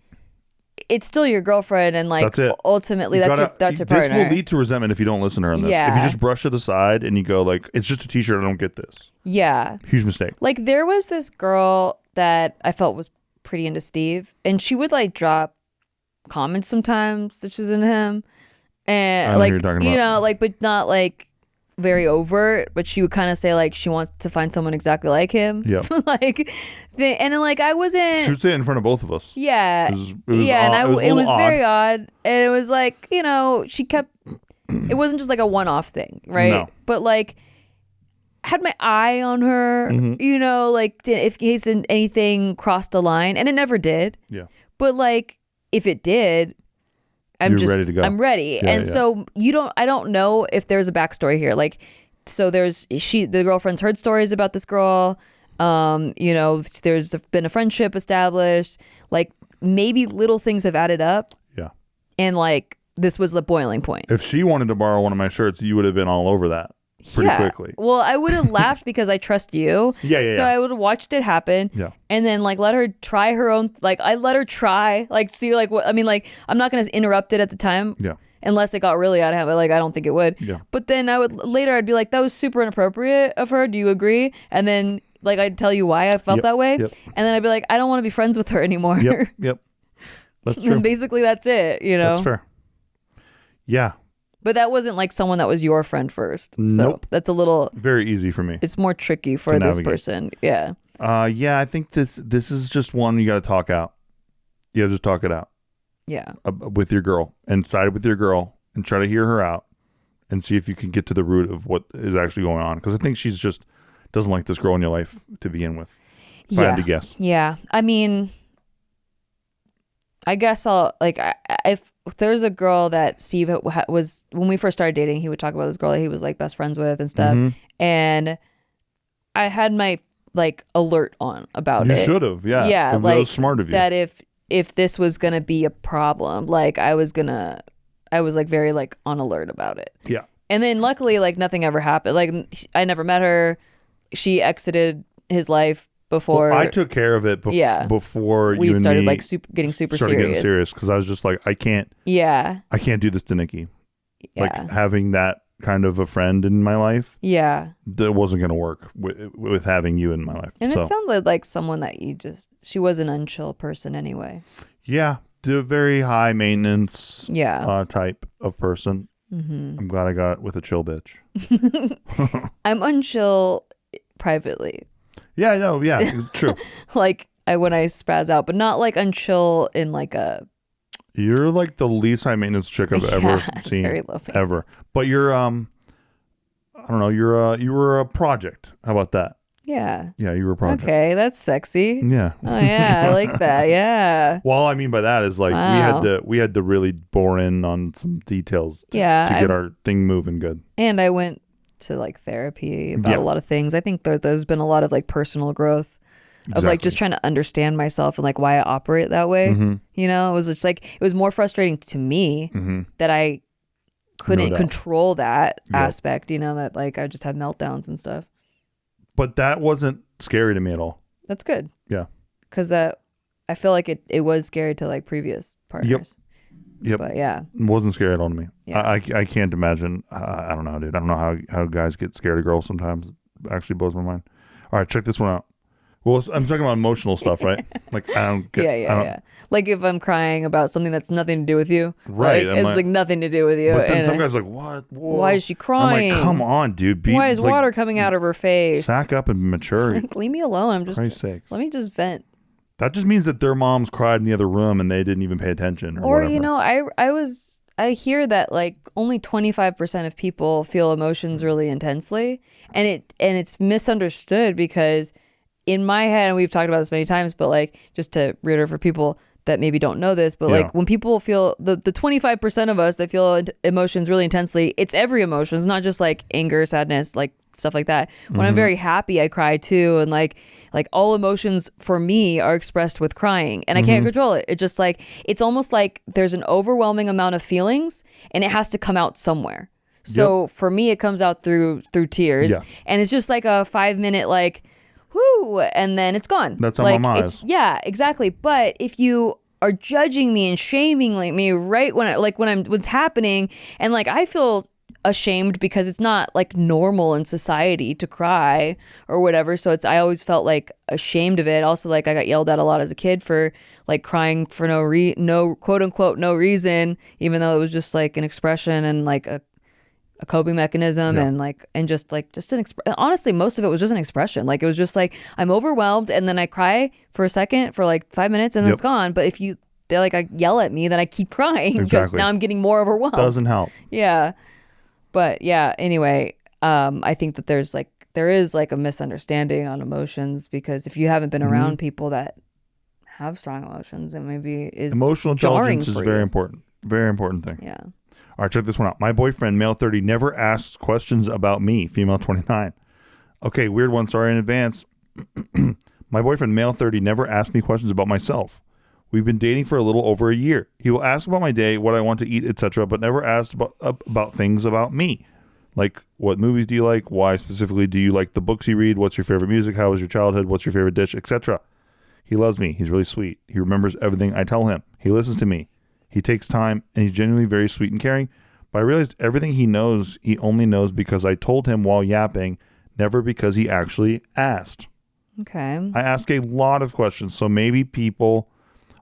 Speaker 2: it's still your girlfriend, and like ultimately that's your partner.
Speaker 1: This will lead to resentment if you don't listen to her on this. If you just brush it aside and you go like, it's just a t-shirt, I don't get this. Yeah. Huge mistake.
Speaker 2: Like there was this girl that I felt was pretty into Steve, and she would like drop comments sometimes that she's into him, and like you know, like but not like very overt, but she would kind of say like she wants to find someone exactly like him. Yeah. Like and then like I wasn't.
Speaker 1: She would say it in front of both of us.
Speaker 2: Yeah. It was very odd, and it was like, you know, she kept. It wasn't just like a one-off thing, right? No. But like, had my eye on her, you know, like if case anything crossed a line, and it never did. Yeah. But like, if it did, I'm ready to go. I'm ready. Yeah, and so I don't know if there's a backstory here. Like, so the girlfriend's heard stories about this girl. You know, there's been a friendship established. Like maybe little things have added up. Yeah. And like, this was the boiling point.
Speaker 1: If she wanted to borrow one of my shirts, you would have been all over that pretty quickly.
Speaker 2: Well, I would have laughed because I trust you. So I would have watched it happen. Yeah. And then like let her try her own, like I let her try, like see like what, I mean, like I'm not going to interrupt it at the time. Yeah. Unless it got really out of hand. Like I don't think it would. Yeah. But then I'd be like, that was super inappropriate of her. Do you agree? And then like I'd tell you why I felt that way. Yep. And then I'd be like, I don't want to be friends with her anymore.
Speaker 1: Yep. That's true.
Speaker 2: And basically that's it, you know?
Speaker 1: That's fair. Yeah.
Speaker 2: But that wasn't like someone that was your friend first. So that's a little
Speaker 1: very easy for me.
Speaker 2: It's more tricky for this person. Yeah.
Speaker 1: Yeah, I think this is just one you got to talk out. You got to just talk it out. Yeah. With your girl, and side with your girl and try to hear her out and see if you can get to the root of what is actually going on, because I think she's just doesn't like this girl in your life to begin with. If I had to guess.
Speaker 2: Yeah. I mean, I guess I'll like if there's a girl that Steve was when we first started dating, he would talk about this girl that he was like best friends with and stuff, and I had my like alert on about it.
Speaker 1: You should have, yeah,
Speaker 2: like
Speaker 1: that was smart of you.
Speaker 2: That if this was gonna be a problem, like I was like very like on alert about it. Yeah, and then luckily like nothing ever happened. Like I never met her. She exited his life before
Speaker 1: I took care of it before
Speaker 2: we
Speaker 1: you and
Speaker 2: started
Speaker 1: me
Speaker 2: like getting super serious.
Speaker 1: Because I was just like, I can't do this to Nikki. Like having that kind of a friend in my life, that wasn't going to work with having you in my life.
Speaker 2: And it sounded like someone that she was an unchill person anyway.
Speaker 1: Yeah, the very high maintenance type of person. Mm-hmm. I'm glad I got it with a chill bitch.
Speaker 2: I'm unchill privately.
Speaker 1: Yeah, I know. Yeah, it's true.
Speaker 2: Like when I spaz out, but not like unchill in like a.
Speaker 1: You're like the least high maintenance chick I've ever seen. Very low maintenance. Ever. But you're I don't know. You were a project. How about that?
Speaker 2: Yeah.
Speaker 1: Yeah, you were a project.
Speaker 2: Okay, that's sexy.
Speaker 1: Yeah.
Speaker 2: Oh yeah, I like that. Yeah.
Speaker 1: Well, all I mean by that is like we had to really bore in on some details to get our thing moving good.
Speaker 2: And I went to like therapy about a lot of things. I think there's been a lot of like personal growth of like just trying to understand myself and like why I operate that way. Mm-hmm. You know, it was just like it was more frustrating to me that I couldn't control that aspect, you know, that like I just have meltdowns and stuff.
Speaker 1: But that wasn't scary to me at all.
Speaker 2: That's good.
Speaker 1: Yeah.
Speaker 2: Because I feel like it was scary to like previous partners.
Speaker 1: Yep.
Speaker 2: But yeah.
Speaker 1: It wasn't scary at all to me.
Speaker 2: Yeah.
Speaker 1: I can't imagine. I don't know, dude. I don't know how guys get scared of girls sometimes. It actually blows my mind. All right, check this one out. Well, I'm talking about emotional stuff, right? Like I don't get.
Speaker 2: Yeah. Like if I'm crying about something that's nothing to do with you,
Speaker 1: right?
Speaker 2: Like, it's like nothing to do with you.
Speaker 1: But then some guys are like, what? Whoa.
Speaker 2: Why is she crying?
Speaker 1: I'm like, come on, dude.
Speaker 2: Why is water coming out of her face?
Speaker 1: Sack up and mature.
Speaker 2: Like, leave me alone. I'm just.
Speaker 1: Christ's sake.
Speaker 2: Let me just vent.
Speaker 1: That just means that their moms cried in the other room and they didn't even pay attention. Or whatever.
Speaker 2: You know, I hear that like only 25% of people feel emotions really intensely, and it's misunderstood because. In my head, and we've talked about this many times, but like just to reiterate for people that maybe don't know this, but like when people feel the 25% of us that feel emotions really intensely, it's every emotion. It's not just like anger, sadness, like stuff like that. When I'm very happy, I cry too. And like all emotions for me are expressed with crying and I can't control it. It's just like, it's almost like there's an overwhelming amount of feelings and it has to come out somewhere. So for me, it comes out through tears and it's just like a 5-minute like, whoo, and then it's gone.
Speaker 1: That's how my mom is.
Speaker 2: Yeah, exactly. But if you are judging me and shaming like me right when what's happening, and like I feel ashamed because it's not like normal in society to cry or whatever. So I always felt like ashamed of it. Also, like I got yelled at a lot as a kid for like crying for no quote unquote no reason, even though it was just like an expression and like a coping mechanism and just an honestly most of it was just an expression. Like it was just like I'm overwhelmed and then I cry for a second for like 5 minutes and then it's gone. But if they're like I yell at me, then I keep crying because now I'm getting more overwhelmed.
Speaker 1: Doesn't help.
Speaker 2: Yeah. But yeah, anyway, I think that there is like a misunderstanding on emotions because if you haven't been around people that have strong emotions, it maybe is
Speaker 1: emotional intelligence is very important. Very important thing.
Speaker 2: Yeah.
Speaker 1: All right, check this one out. My boyfriend, male 30, never asks questions about me, female 29. Okay, weird one. Sorry in advance. My boyfriend, male 30, never asked me questions about myself. We've been dating for a little over a year. He will ask about my day, what I want to eat, etc., but never asked about things about me. Like, what movies do you like? Why specifically do you like the books you read? What's your favorite music? How was your childhood? What's your favorite dish, etc.? He loves me. He's really sweet. He remembers everything I tell him. He listens to me. He takes time, and he's genuinely very sweet and caring. But I realized everything he knows, he only knows because I told him while yapping, never because he actually asked.
Speaker 2: Okay.
Speaker 1: I ask a lot of questions, so maybe people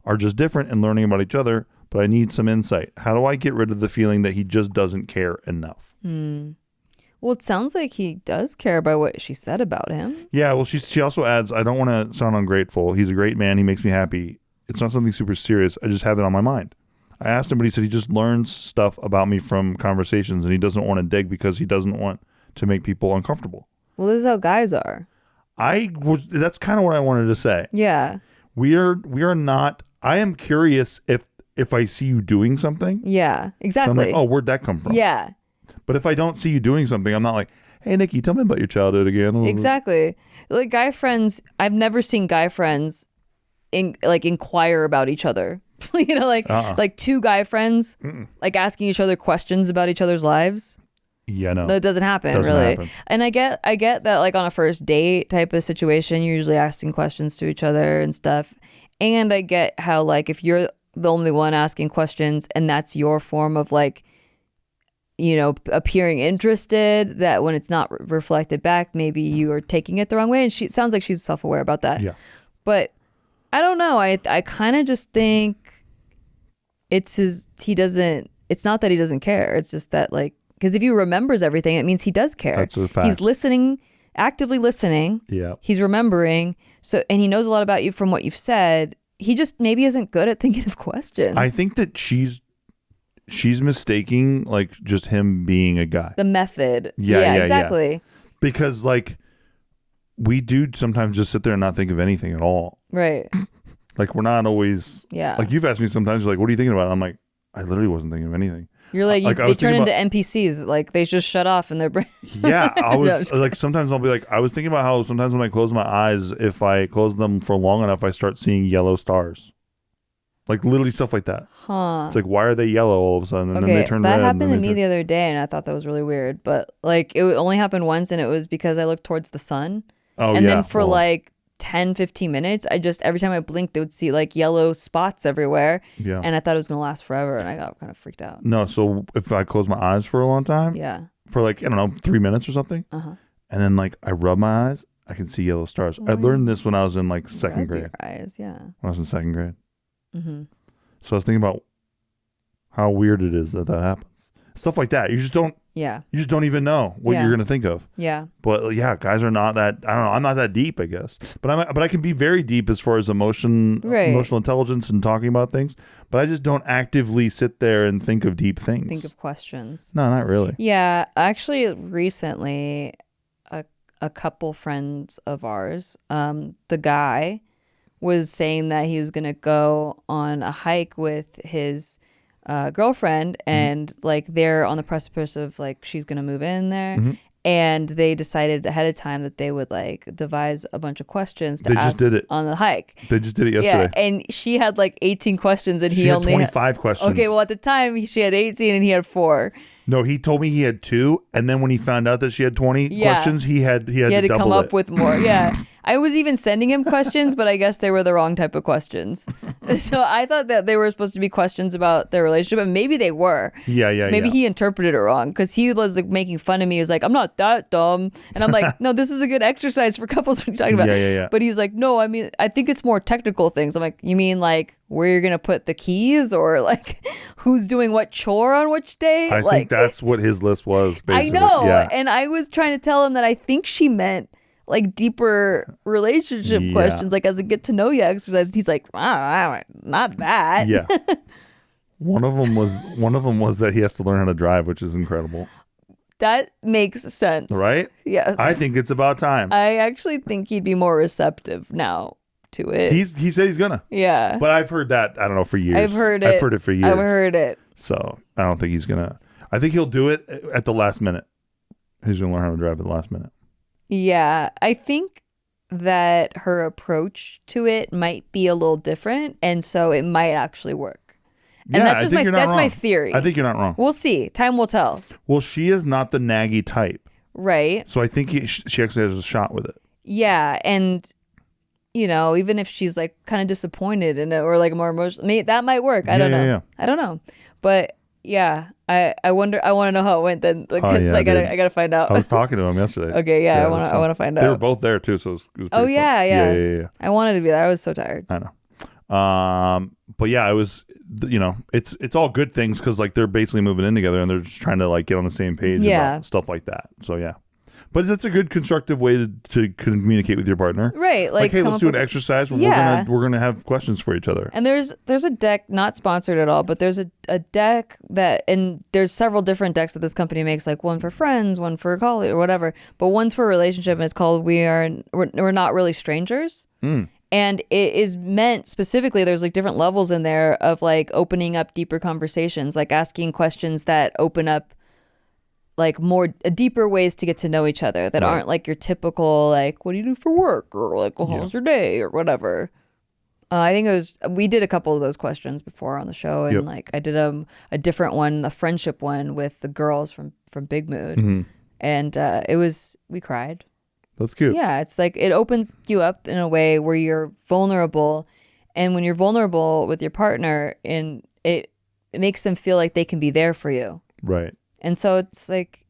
Speaker 1: are just different and learning about each other, but I need some insight. How do I get rid of the feeling that he just doesn't care enough?
Speaker 2: Well, it sounds like he does care about what she said about him.
Speaker 1: Yeah, well, she also adds, I don't want to sound ungrateful. He's a great man. He makes me happy. It's not something super serious. I just have it on my mind. I asked him, but he said he just learns stuff about me from conversations, and he doesn't want to dig because he doesn't want to make people uncomfortable.
Speaker 2: Well, this is how guys are.
Speaker 1: That's kind of what I wanted to say.
Speaker 2: Yeah.
Speaker 1: We are not. I am curious if I see you doing something.
Speaker 2: Yeah, exactly.
Speaker 1: I'm like, oh, where'd that come from?
Speaker 2: Yeah.
Speaker 1: But if I don't see you doing something, I'm not like, hey, Nikki, tell me about your childhood again.
Speaker 2: Exactly. Like guy friends, I've never seen guy friends inquire about each other. You know, like two guy friends like asking each other questions about each other's lives.
Speaker 1: Yeah, no.
Speaker 2: That doesn't happen,
Speaker 1: Doesn't
Speaker 2: really.
Speaker 1: happen.
Speaker 2: And I get that, like, on a first date type of situation, you're usually asking questions to each other and stuff. And I get how, like, if you're the only one asking questions and that's your form of, like, you know, appearing interested, that when it's not reflected back, maybe you are taking it the wrong way. And it sounds like she's self-aware about that.
Speaker 1: Yeah.
Speaker 2: But I don't know. I kind of just think it's not that he doesn't care. It's just that, like, because if he remembers everything, it means he does care.
Speaker 1: That's a fact.
Speaker 2: He's listening, actively listening.
Speaker 1: Yeah.
Speaker 2: He's remembering. So, and he knows a lot about you from what you've said. He just maybe isn't good at thinking of questions.
Speaker 1: I think that she's mistaking, like, just him being a guy.
Speaker 2: The method.
Speaker 1: Yeah,
Speaker 2: exactly.
Speaker 1: Yeah. Because, like, we do sometimes just sit there and not think of anything at all.
Speaker 2: Right.
Speaker 1: Like, we're not always.
Speaker 2: Yeah.
Speaker 1: Like, you've asked me sometimes, you're like, what are you thinking about? I'm like, I literally wasn't thinking of anything.
Speaker 2: You're like,
Speaker 1: I
Speaker 2: they
Speaker 1: was
Speaker 2: turn
Speaker 1: thinking
Speaker 2: into NPCs. Like, they just shut off in their brain.
Speaker 1: Yeah, I
Speaker 2: No,
Speaker 1: was like, sometimes I'll be like, I was thinking about how sometimes when I close my eyes, if I close them for long enough, I start seeing yellow stars. Like, literally stuff like that.
Speaker 2: Huh.
Speaker 1: It's like, why are they yellow all of a sudden? And then they turn red.
Speaker 2: That happened
Speaker 1: and
Speaker 2: to
Speaker 1: then
Speaker 2: me
Speaker 1: they
Speaker 2: the other day, and I thought that was really weird. But, like, it only happened once, and it was because I looked towards the sun.
Speaker 1: Oh,
Speaker 2: and
Speaker 1: yeah.
Speaker 2: then for like 10, 15 minutes, every time I blinked, it would see like yellow spots everywhere.
Speaker 1: Yeah.
Speaker 2: And I thought it was going to last forever, and I got kind of freaked out.
Speaker 1: No, so if I close my eyes for a long time,
Speaker 2: Yeah.
Speaker 1: for like, I don't know, 3 minutes or something,
Speaker 2: Uh-huh.
Speaker 1: and then like I rub my eyes, I can see yellow stars. I learned this when I was in like second
Speaker 2: Rub
Speaker 1: grade.
Speaker 2: your eyes, yeah.
Speaker 1: When I was in second grade.
Speaker 2: Mm-hmm.
Speaker 1: So I was thinking about how weird it is that happens. Stuff like that. You just don't even know what
Speaker 2: Yeah.
Speaker 1: you're going to think of.
Speaker 2: Yeah.
Speaker 1: But yeah, guys are not that, I don't know, I'm not that deep, I guess. But I can be very deep as far as emotional intelligence and talking about things, but I just don't actively sit there and think of deep things.
Speaker 2: Think of questions.
Speaker 1: No, not really.
Speaker 2: Yeah. Actually, recently, a couple friends of ours, the guy was saying that he was going to go on a hike with his girlfriend, and like they're on the precipice of like she's gonna move in there, and they decided ahead of time that they would like devise a bunch of questions to ask on the hike.
Speaker 1: They just did it yesterday.
Speaker 2: Yeah, and she had like 18 questions, and he
Speaker 1: had
Speaker 2: only
Speaker 1: 25 questions.
Speaker 2: Okay, well at the time she had 18 and he had 4.
Speaker 1: No, he told me he had 2, and then when he found out that she had 20 questions, he had to
Speaker 2: come up with more. Yeah. I was even sending him questions, but I guess they were the wrong type of questions. So I thought that they were supposed to be questions about their relationship, and maybe they were.
Speaker 1: Yeah.
Speaker 2: Maybe he interpreted it wrong, because he was like making fun of me. He was like, I'm not that dumb. And I'm like, no, this is a good exercise for couples when you're talking about.
Speaker 1: Yeah.
Speaker 2: But he's like, no, I mean, I think it's more technical things. I'm like, you mean like where you're going to put the keys, or like who's doing what chore on which day?
Speaker 1: I think that's what his list was, basically.
Speaker 2: I know.
Speaker 1: Yeah.
Speaker 2: And I was trying to tell him that I think she meant like deeper relationship questions, like as a get to know you exercise. He's like, not that.
Speaker 1: Yeah. One of them was that he has to learn how to drive, which is incredible.
Speaker 2: That makes sense.
Speaker 1: Right?
Speaker 2: Yes.
Speaker 1: I think it's about time.
Speaker 2: I actually think he'd be more receptive now to it.
Speaker 1: He said he's gonna.
Speaker 2: Yeah.
Speaker 1: But I've heard that, I don't know, for years.
Speaker 2: I've heard it for years.
Speaker 1: So I don't think he's gonna. I think he'll do it at the last minute. He's gonna learn how to drive at the last minute.
Speaker 2: Yeah, I think that her approach to it might be a little different, and so it might actually work. And that's just my theory.
Speaker 1: I think you're not wrong.
Speaker 2: We'll see. Time will tell.
Speaker 1: Well, she is not the naggy type.
Speaker 2: Right.
Speaker 1: So I think she actually has a shot with it.
Speaker 2: Yeah, and you know, even if she's like kind of disappointed in it, or like more emotional, that might work. I don't know. Yeah. I don't know. But yeah, I wonder. I want to know how it went then, because I gotta find out.
Speaker 1: I was talking to him yesterday.
Speaker 2: Okay, yeah, I want to find out.
Speaker 1: They were both there too, so it was
Speaker 2: oh yeah,
Speaker 1: fun. Yeah.
Speaker 2: I wanted to be there. I was so tired.
Speaker 1: I know. But yeah, it was. You know, it's all good things, because like they're basically moving in together and they're just trying to like get on the same page about stuff like that. So yeah. But that's a good constructive way to communicate with your partner.
Speaker 2: Right. Like
Speaker 1: hey, let's do an exercise where we're gonna have questions for each other.
Speaker 2: And there's a deck, not sponsored at all, but there's a deck that, and there's several different decks that this company makes, like one for friends, one for colleague or whatever, but one's for a relationship, and it's called We're Not Really Strangers. And it is meant specifically, there's like different levels in there of like opening up deeper conversations, like asking questions that open up like more deeper ways to get to know each other that aren't like your typical like, what do you do for work, or like, well, how's your day, or whatever. I think we did a couple of those questions before on the show, and like I did a different one, a friendship one with the girls from Big Mood, and we cried.
Speaker 1: That's cute.
Speaker 2: Yeah, it's like it opens you up in a way where you're vulnerable, and when you're vulnerable with your partner, and it makes them feel like they can be there for you.
Speaker 1: Right.
Speaker 2: And so it's like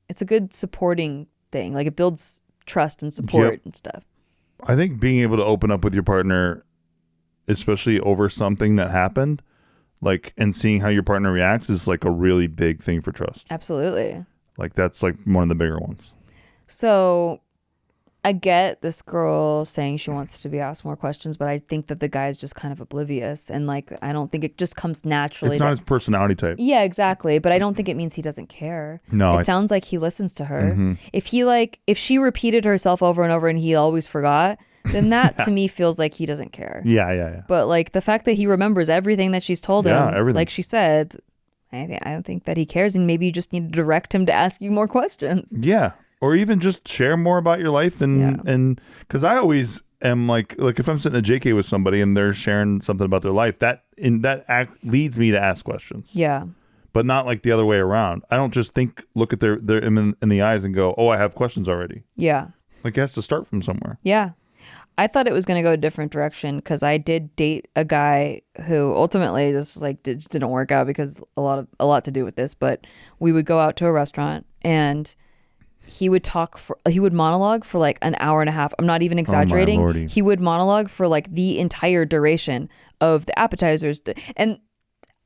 Speaker 2: it's a good supporting thing. Like it builds trust and support and stuff.
Speaker 1: I think being able to open up with your partner, especially over something that happened, like, and seeing how your partner reacts is like a really big thing for trust.
Speaker 2: Absolutely.
Speaker 1: Like that's like one of the bigger ones.
Speaker 2: So I get this girl saying she wants to be asked more questions, but I think that the guy is just kind of oblivious, and like I don't think it just comes naturally.
Speaker 1: It's not his personality type.
Speaker 2: Yeah, exactly. But I don't think it means he doesn't care.
Speaker 1: No,
Speaker 2: it sounds like he listens to her. If she repeated herself over and over and he always forgot, then that to me feels like he doesn't care.
Speaker 1: Yeah.
Speaker 2: But like the fact that he remembers everything that she's told him,
Speaker 1: everything.
Speaker 2: like she said, I don't think that he cares, and maybe you just need to direct him to ask you more questions.
Speaker 1: Yeah. Or even just share more about your life, and because I always am like if I'm sitting at JK with somebody and they're sharing something about their life, that leads me to ask questions.
Speaker 2: Yeah.
Speaker 1: But not like the other way around. I don't just look at their in the eyes and go, oh, I have questions already.
Speaker 2: Yeah.
Speaker 1: Like it has to start from somewhere.
Speaker 2: Yeah. I thought it was going to go a different direction because I did date a guy who ultimately this like didn't work out because a lot to do with this, but we would go out to a restaurant and he would monologue for like an hour and a half. I'm not even exaggerating.
Speaker 1: Oh, my lordy.
Speaker 2: He would monologue for like the entire duration of the appetizers. And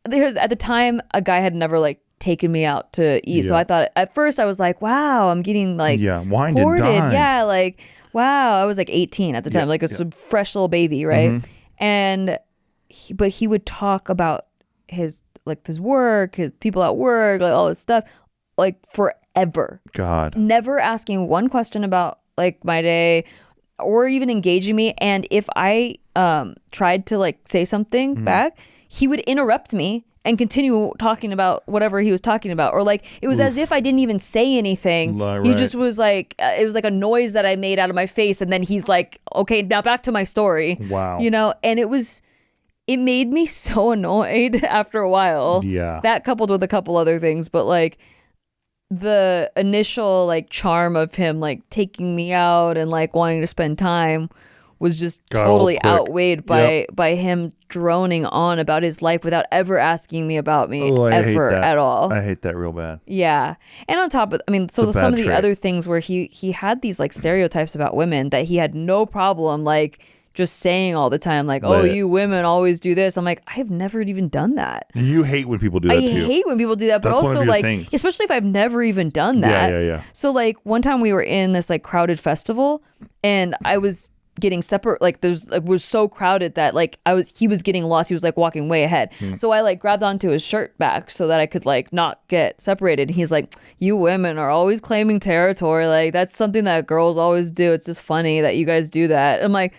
Speaker 2: at the time, a guy had never like taken me out to eat. So I thought at first I was like, wow, I'm getting like
Speaker 1: wined
Speaker 2: courted.
Speaker 1: And dined.
Speaker 2: Yeah, like wow. I was like 18 at the time, like a fresh little baby, right? And but he would talk about his work, his people at work, like all this stuff, like forever.
Speaker 1: God.
Speaker 2: Never asking one question about like my day or even engaging me. And if I tried to like say something back, he would interrupt me and continue talking about whatever he was talking about. Or like it was as if I didn't even say anything. He just was like, it was like a noise that I made out of my face. And then he's like, okay, now back to my story.
Speaker 1: Wow.
Speaker 2: You know, and it made me so annoyed after a while.
Speaker 1: Yeah.
Speaker 2: That coupled with a couple other things, but like the initial like charm of him like taking me out and like wanting to spend time was just totally outweighed by him droning on about his life without ever asking me about me ever at all.
Speaker 1: I hate that real bad.
Speaker 2: Yeah. And on top of, I mean, so some of the other things where he had these like stereotypes about women that he had no problem like just saying all the time, like, oh, you women always do this. I'm like, I have never even done that.
Speaker 1: You hate when people do that
Speaker 2: I
Speaker 1: too.
Speaker 2: hate when people do that, but
Speaker 1: That's
Speaker 2: also like, especially if I've never even done that.
Speaker 1: Yeah.
Speaker 2: So like one time we were in this like crowded festival and I was getting separate, like was so crowded that like he was getting lost. He was like walking way ahead. So I like grabbed onto his shirt back so that I could like not get separated. And he's like, you women are always claiming territory. Like that's something that girls always do. It's just funny that you guys do that. I'm like,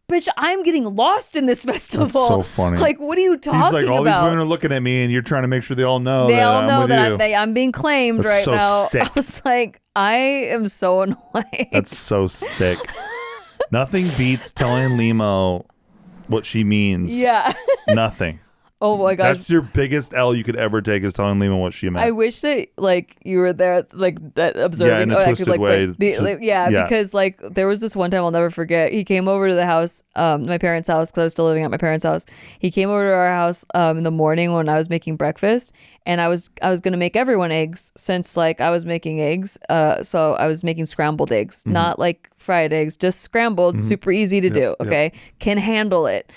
Speaker 2: bitch, I'm getting lost in this festival.
Speaker 1: That's so funny.
Speaker 2: Like, what are you talking about?
Speaker 1: He's like, all these women are looking at me and you're trying to make sure they all know
Speaker 2: I'm being claimed
Speaker 1: That's
Speaker 2: right now.
Speaker 1: Sick.
Speaker 2: I was like, I am so annoyed.
Speaker 1: That's so sick. Nothing beats telling Limo what she means.
Speaker 2: Yeah.
Speaker 1: Nothing.
Speaker 2: Oh my gosh.
Speaker 1: That's your biggest L you could ever take is telling Limo what she meant.
Speaker 2: I wish that like you were there like that observing.
Speaker 1: Yeah, in a twisted way.
Speaker 2: Because like there was this one time I'll never forget. He came over to the house, my parents' house, because I was still living at my parents' house. He came over to our house in the morning when I was making breakfast, and I was gonna make everyone eggs since like I was making eggs. So I was making scrambled eggs, not like fried eggs, just scrambled, super easy to do. Okay, can handle it.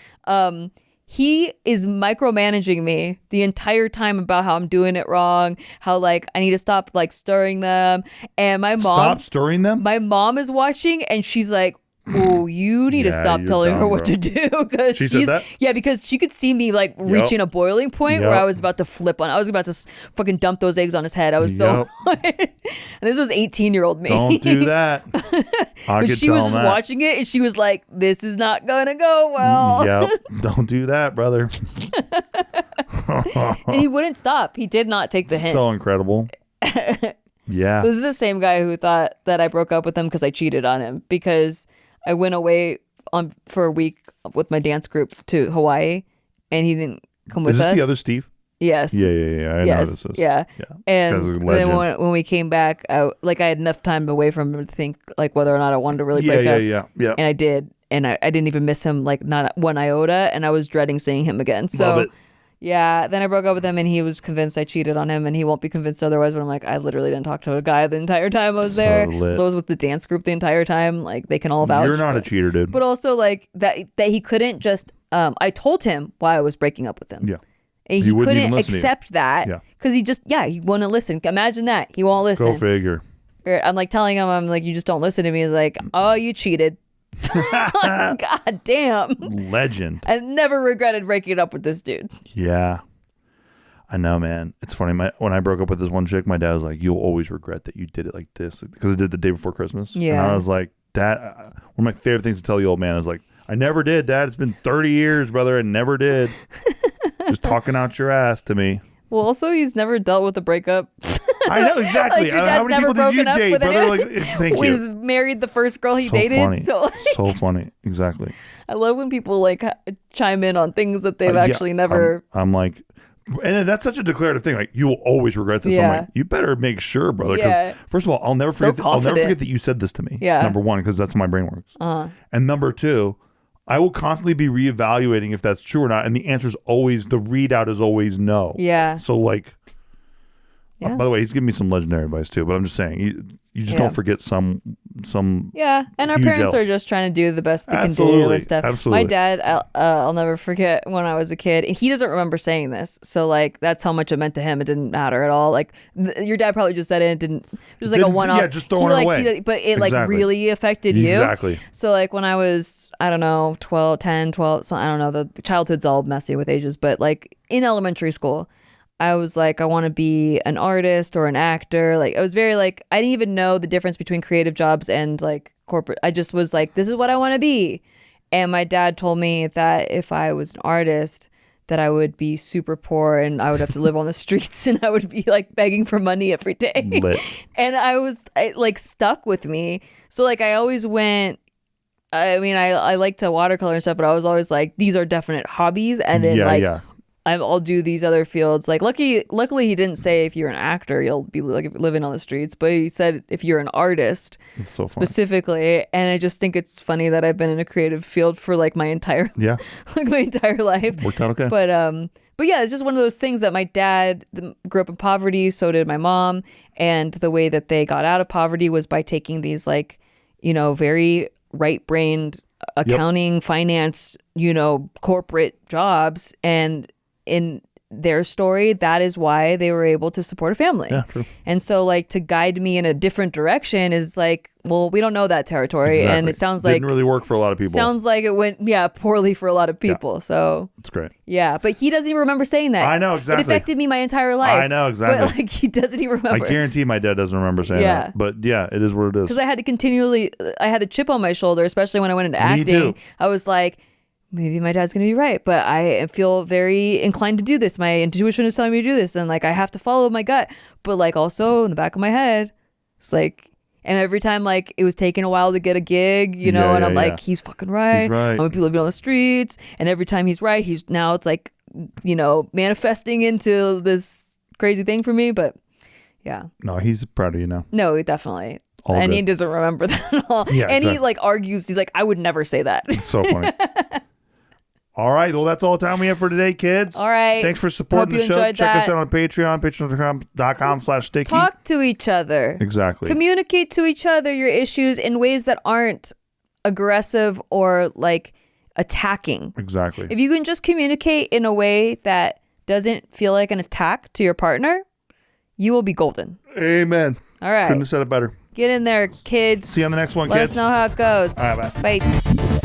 Speaker 2: He is micromanaging me the entire time about how I'm doing it wrong, how like I need to stop like stirring them. And my mom
Speaker 1: Stop stirring them?
Speaker 2: My mom is watching and she's like, oh, you need to stop telling her what to do. Because
Speaker 1: she said that?
Speaker 2: Yeah, because she could see me like reaching a boiling point where I was about to flip on. I was about to fucking dump those eggs on his head. I was so and this was 18-year-old me.
Speaker 1: Don't do that.
Speaker 2: But she was just watching it and she was like, this is not gonna go well.
Speaker 1: Yep. Don't do that, brother.
Speaker 2: And he wouldn't stop. He did not take the hint.
Speaker 1: So incredible. Yeah.
Speaker 2: This is the same guy who thought that I broke up with him because I cheated on him, because I went away for a week with my dance group to Hawaii, and he didn't come with
Speaker 1: Is this
Speaker 2: us.
Speaker 1: the other Steve?
Speaker 2: Yes.
Speaker 1: Yeah. I know who this is.
Speaker 2: Yeah. And
Speaker 1: Guy's a
Speaker 2: then
Speaker 1: legend.
Speaker 2: when we came back, I had enough time away from him to think like whether or not I wanted to really break up.
Speaker 1: Yeah.
Speaker 2: And I did. And I didn't even miss him, like not one iota. And I was dreading seeing him again. So,
Speaker 1: Love it.
Speaker 2: yeah. Then I broke up with him and he was convinced I cheated on him and he won't be convinced otherwise. But I'm like, I literally didn't talk to a guy the entire time I was there.
Speaker 1: lit.
Speaker 2: So I was with the dance group the entire time. Like they can all vouch.
Speaker 1: You're not a cheater, dude.
Speaker 2: But also like that he couldn't just, I told him why I was breaking up with him.
Speaker 1: Yeah.
Speaker 2: And
Speaker 1: He
Speaker 2: he
Speaker 1: wouldn't even
Speaker 2: couldn't
Speaker 1: listen to you.
Speaker 2: accept that
Speaker 1: Yeah.
Speaker 2: because he wouldn't listen. Imagine that. He won't listen.
Speaker 1: Go figure.
Speaker 2: I'm like telling him, I'm like, you just don't listen to me. He's like, oh, you cheated. God damn.
Speaker 1: Legend.
Speaker 2: I never regretted breaking up with this dude.
Speaker 1: Yeah. I know, man. It's funny. When I broke up with this one chick, my dad was like, you'll always regret that you did it like this. Because I did the day before Christmas.
Speaker 2: Yeah.
Speaker 1: And I was like, Dad, one of my favorite things to tell the old man is like, I never did, Dad. It's been 30 years, brother. I never did. Just talking out your ass to me.
Speaker 2: Well, also, he's never dealt with a breakup.
Speaker 1: I know, exactly.
Speaker 2: Like, your
Speaker 1: How
Speaker 2: dad's
Speaker 1: many people
Speaker 2: never
Speaker 1: did you
Speaker 2: broken up
Speaker 1: date,
Speaker 2: with
Speaker 1: brother?
Speaker 2: anyone.
Speaker 1: Like, thank
Speaker 2: He's
Speaker 1: you.
Speaker 2: married the first girl he
Speaker 1: So
Speaker 2: dated.
Speaker 1: funny.
Speaker 2: So like,
Speaker 1: So funny. Exactly.
Speaker 2: I love when people like chime in on things that they've actually never.
Speaker 1: I'm like, and that's such a declarative thing. Like, you will always regret this.
Speaker 2: Yeah.
Speaker 1: I'm like, you better make sure, brother. Because
Speaker 2: Yeah.
Speaker 1: first of all, I'll never
Speaker 2: So
Speaker 1: forget. I'll never
Speaker 2: confident.
Speaker 1: forget that you said this to me.
Speaker 2: Yeah.
Speaker 1: Number one, because that's how my brain works. And number two, I will constantly be reevaluating if that's true or not. And the answer is always, the readout is always no.
Speaker 2: Yeah.
Speaker 1: So like,
Speaker 2: Yeah.
Speaker 1: by the way, he's giving me some legendary advice too. But I'm just saying, you just
Speaker 2: Yeah.
Speaker 1: don't forget some.
Speaker 2: Yeah, and our
Speaker 1: huge
Speaker 2: parents
Speaker 1: else.
Speaker 2: are just trying to do the best they can do
Speaker 1: Absolutely,
Speaker 2: and stuff.
Speaker 1: absolutely.
Speaker 2: My dad, I'll never forget when I was a kid, and he doesn't remember saying this. So like, that's how much it meant to him. It didn't matter at all. Like your dad probably just said it. It didn't. It was like a
Speaker 1: Didn't-
Speaker 2: one-off.
Speaker 1: yeah, just throwing it away.
Speaker 2: But it like
Speaker 1: Exactly.
Speaker 2: really affected you.
Speaker 1: Exactly.
Speaker 2: So like when I was, I don't know, 12, 10, 12, so I don't know. The childhood's all messy with ages, but like in elementary school, I was like, I want to be an artist or an actor. Like I was very like, I didn't even know the difference between creative jobs and like corporate. I just was like, this is what I want to be. And my dad told me that if I was an artist, that I would be super poor and I would have to live on the streets and I would be like begging for money every day.
Speaker 1: Lit.
Speaker 2: And it like stuck with me. So like I always went, I mean, I like to watercolor and stuff, but I was always like, these are definite hobbies. And then I'll do these other fields. Like luckily he didn't say if you're an actor, you'll be like living on the streets, but he said if you're an artist
Speaker 1: It's so funny.
Speaker 2: specifically. And I just think it's funny that I've been in a creative field for like my entire
Speaker 1: Yeah.
Speaker 2: like my entire life.
Speaker 1: Worked out okay.
Speaker 2: But yeah, it's just one of those things that my dad grew up in poverty, so did my mom, and the way that they got out of poverty was by taking these like, very right-brained accounting, finance, corporate jobs, and in their story, that is why they were able to support a family.
Speaker 1: Yeah, true.
Speaker 2: And so like to guide me in a different direction is like, well, we don't know that territory.
Speaker 1: Exactly.
Speaker 2: And it sounds like
Speaker 1: didn't really work for a lot of people.
Speaker 2: sounds like it went poorly for a lot of people. So
Speaker 1: It's great.
Speaker 2: yeah, but he doesn't even remember saying that.
Speaker 1: I know, exactly.
Speaker 2: It affected me my entire life.
Speaker 1: I know, exactly.
Speaker 2: But like he doesn't even
Speaker 1: I
Speaker 2: remember.
Speaker 1: guarantee my dad doesn't remember saying
Speaker 2: Yeah.
Speaker 1: that. But yeah, it is what it is.
Speaker 2: Because I had the chip on my shoulder, especially when I went into
Speaker 1: Me
Speaker 2: acting.
Speaker 1: too.
Speaker 2: I was like, maybe my dad's gonna be right, but I feel very inclined to do this. My intuition is telling me to do this, and like I have to follow my gut. But like also in the back of my head, it's like, and every time like it was taking a while to get a gig, and I'm like, he's fucking right.
Speaker 1: He's right.
Speaker 2: I'm gonna be living on the streets, and every time he's right, it's like, manifesting into this crazy thing for me. But yeah,
Speaker 1: No, he's proud of you now.
Speaker 2: no, definitely.
Speaker 1: All
Speaker 2: And
Speaker 1: good.
Speaker 2: he doesn't remember that at all.
Speaker 1: Yeah,
Speaker 2: and he
Speaker 1: exactly.
Speaker 2: like argues. He's like, I would never say that.
Speaker 1: It's so funny. All right. Well, that's all the time we have for today, kids.
Speaker 2: All right.
Speaker 1: Thanks for supporting
Speaker 2: Hope
Speaker 1: the
Speaker 2: you
Speaker 1: show.
Speaker 2: enjoyed
Speaker 1: Check us
Speaker 2: that.
Speaker 1: out on Patreon, patreon.com/sticky.
Speaker 2: Talk to each other.
Speaker 1: Exactly.
Speaker 2: Communicate to each other your issues in ways that aren't aggressive or like attacking.
Speaker 1: Exactly.
Speaker 2: If you can just communicate in a way that doesn't feel like an attack to your partner, you will be golden.
Speaker 1: Amen.
Speaker 2: All right.
Speaker 1: Couldn't have said it better.
Speaker 2: Get in there, kids.
Speaker 1: See you on the next one,
Speaker 2: Let
Speaker 1: kids.
Speaker 2: us know how it goes.
Speaker 1: All right, bye.
Speaker 2: Bye.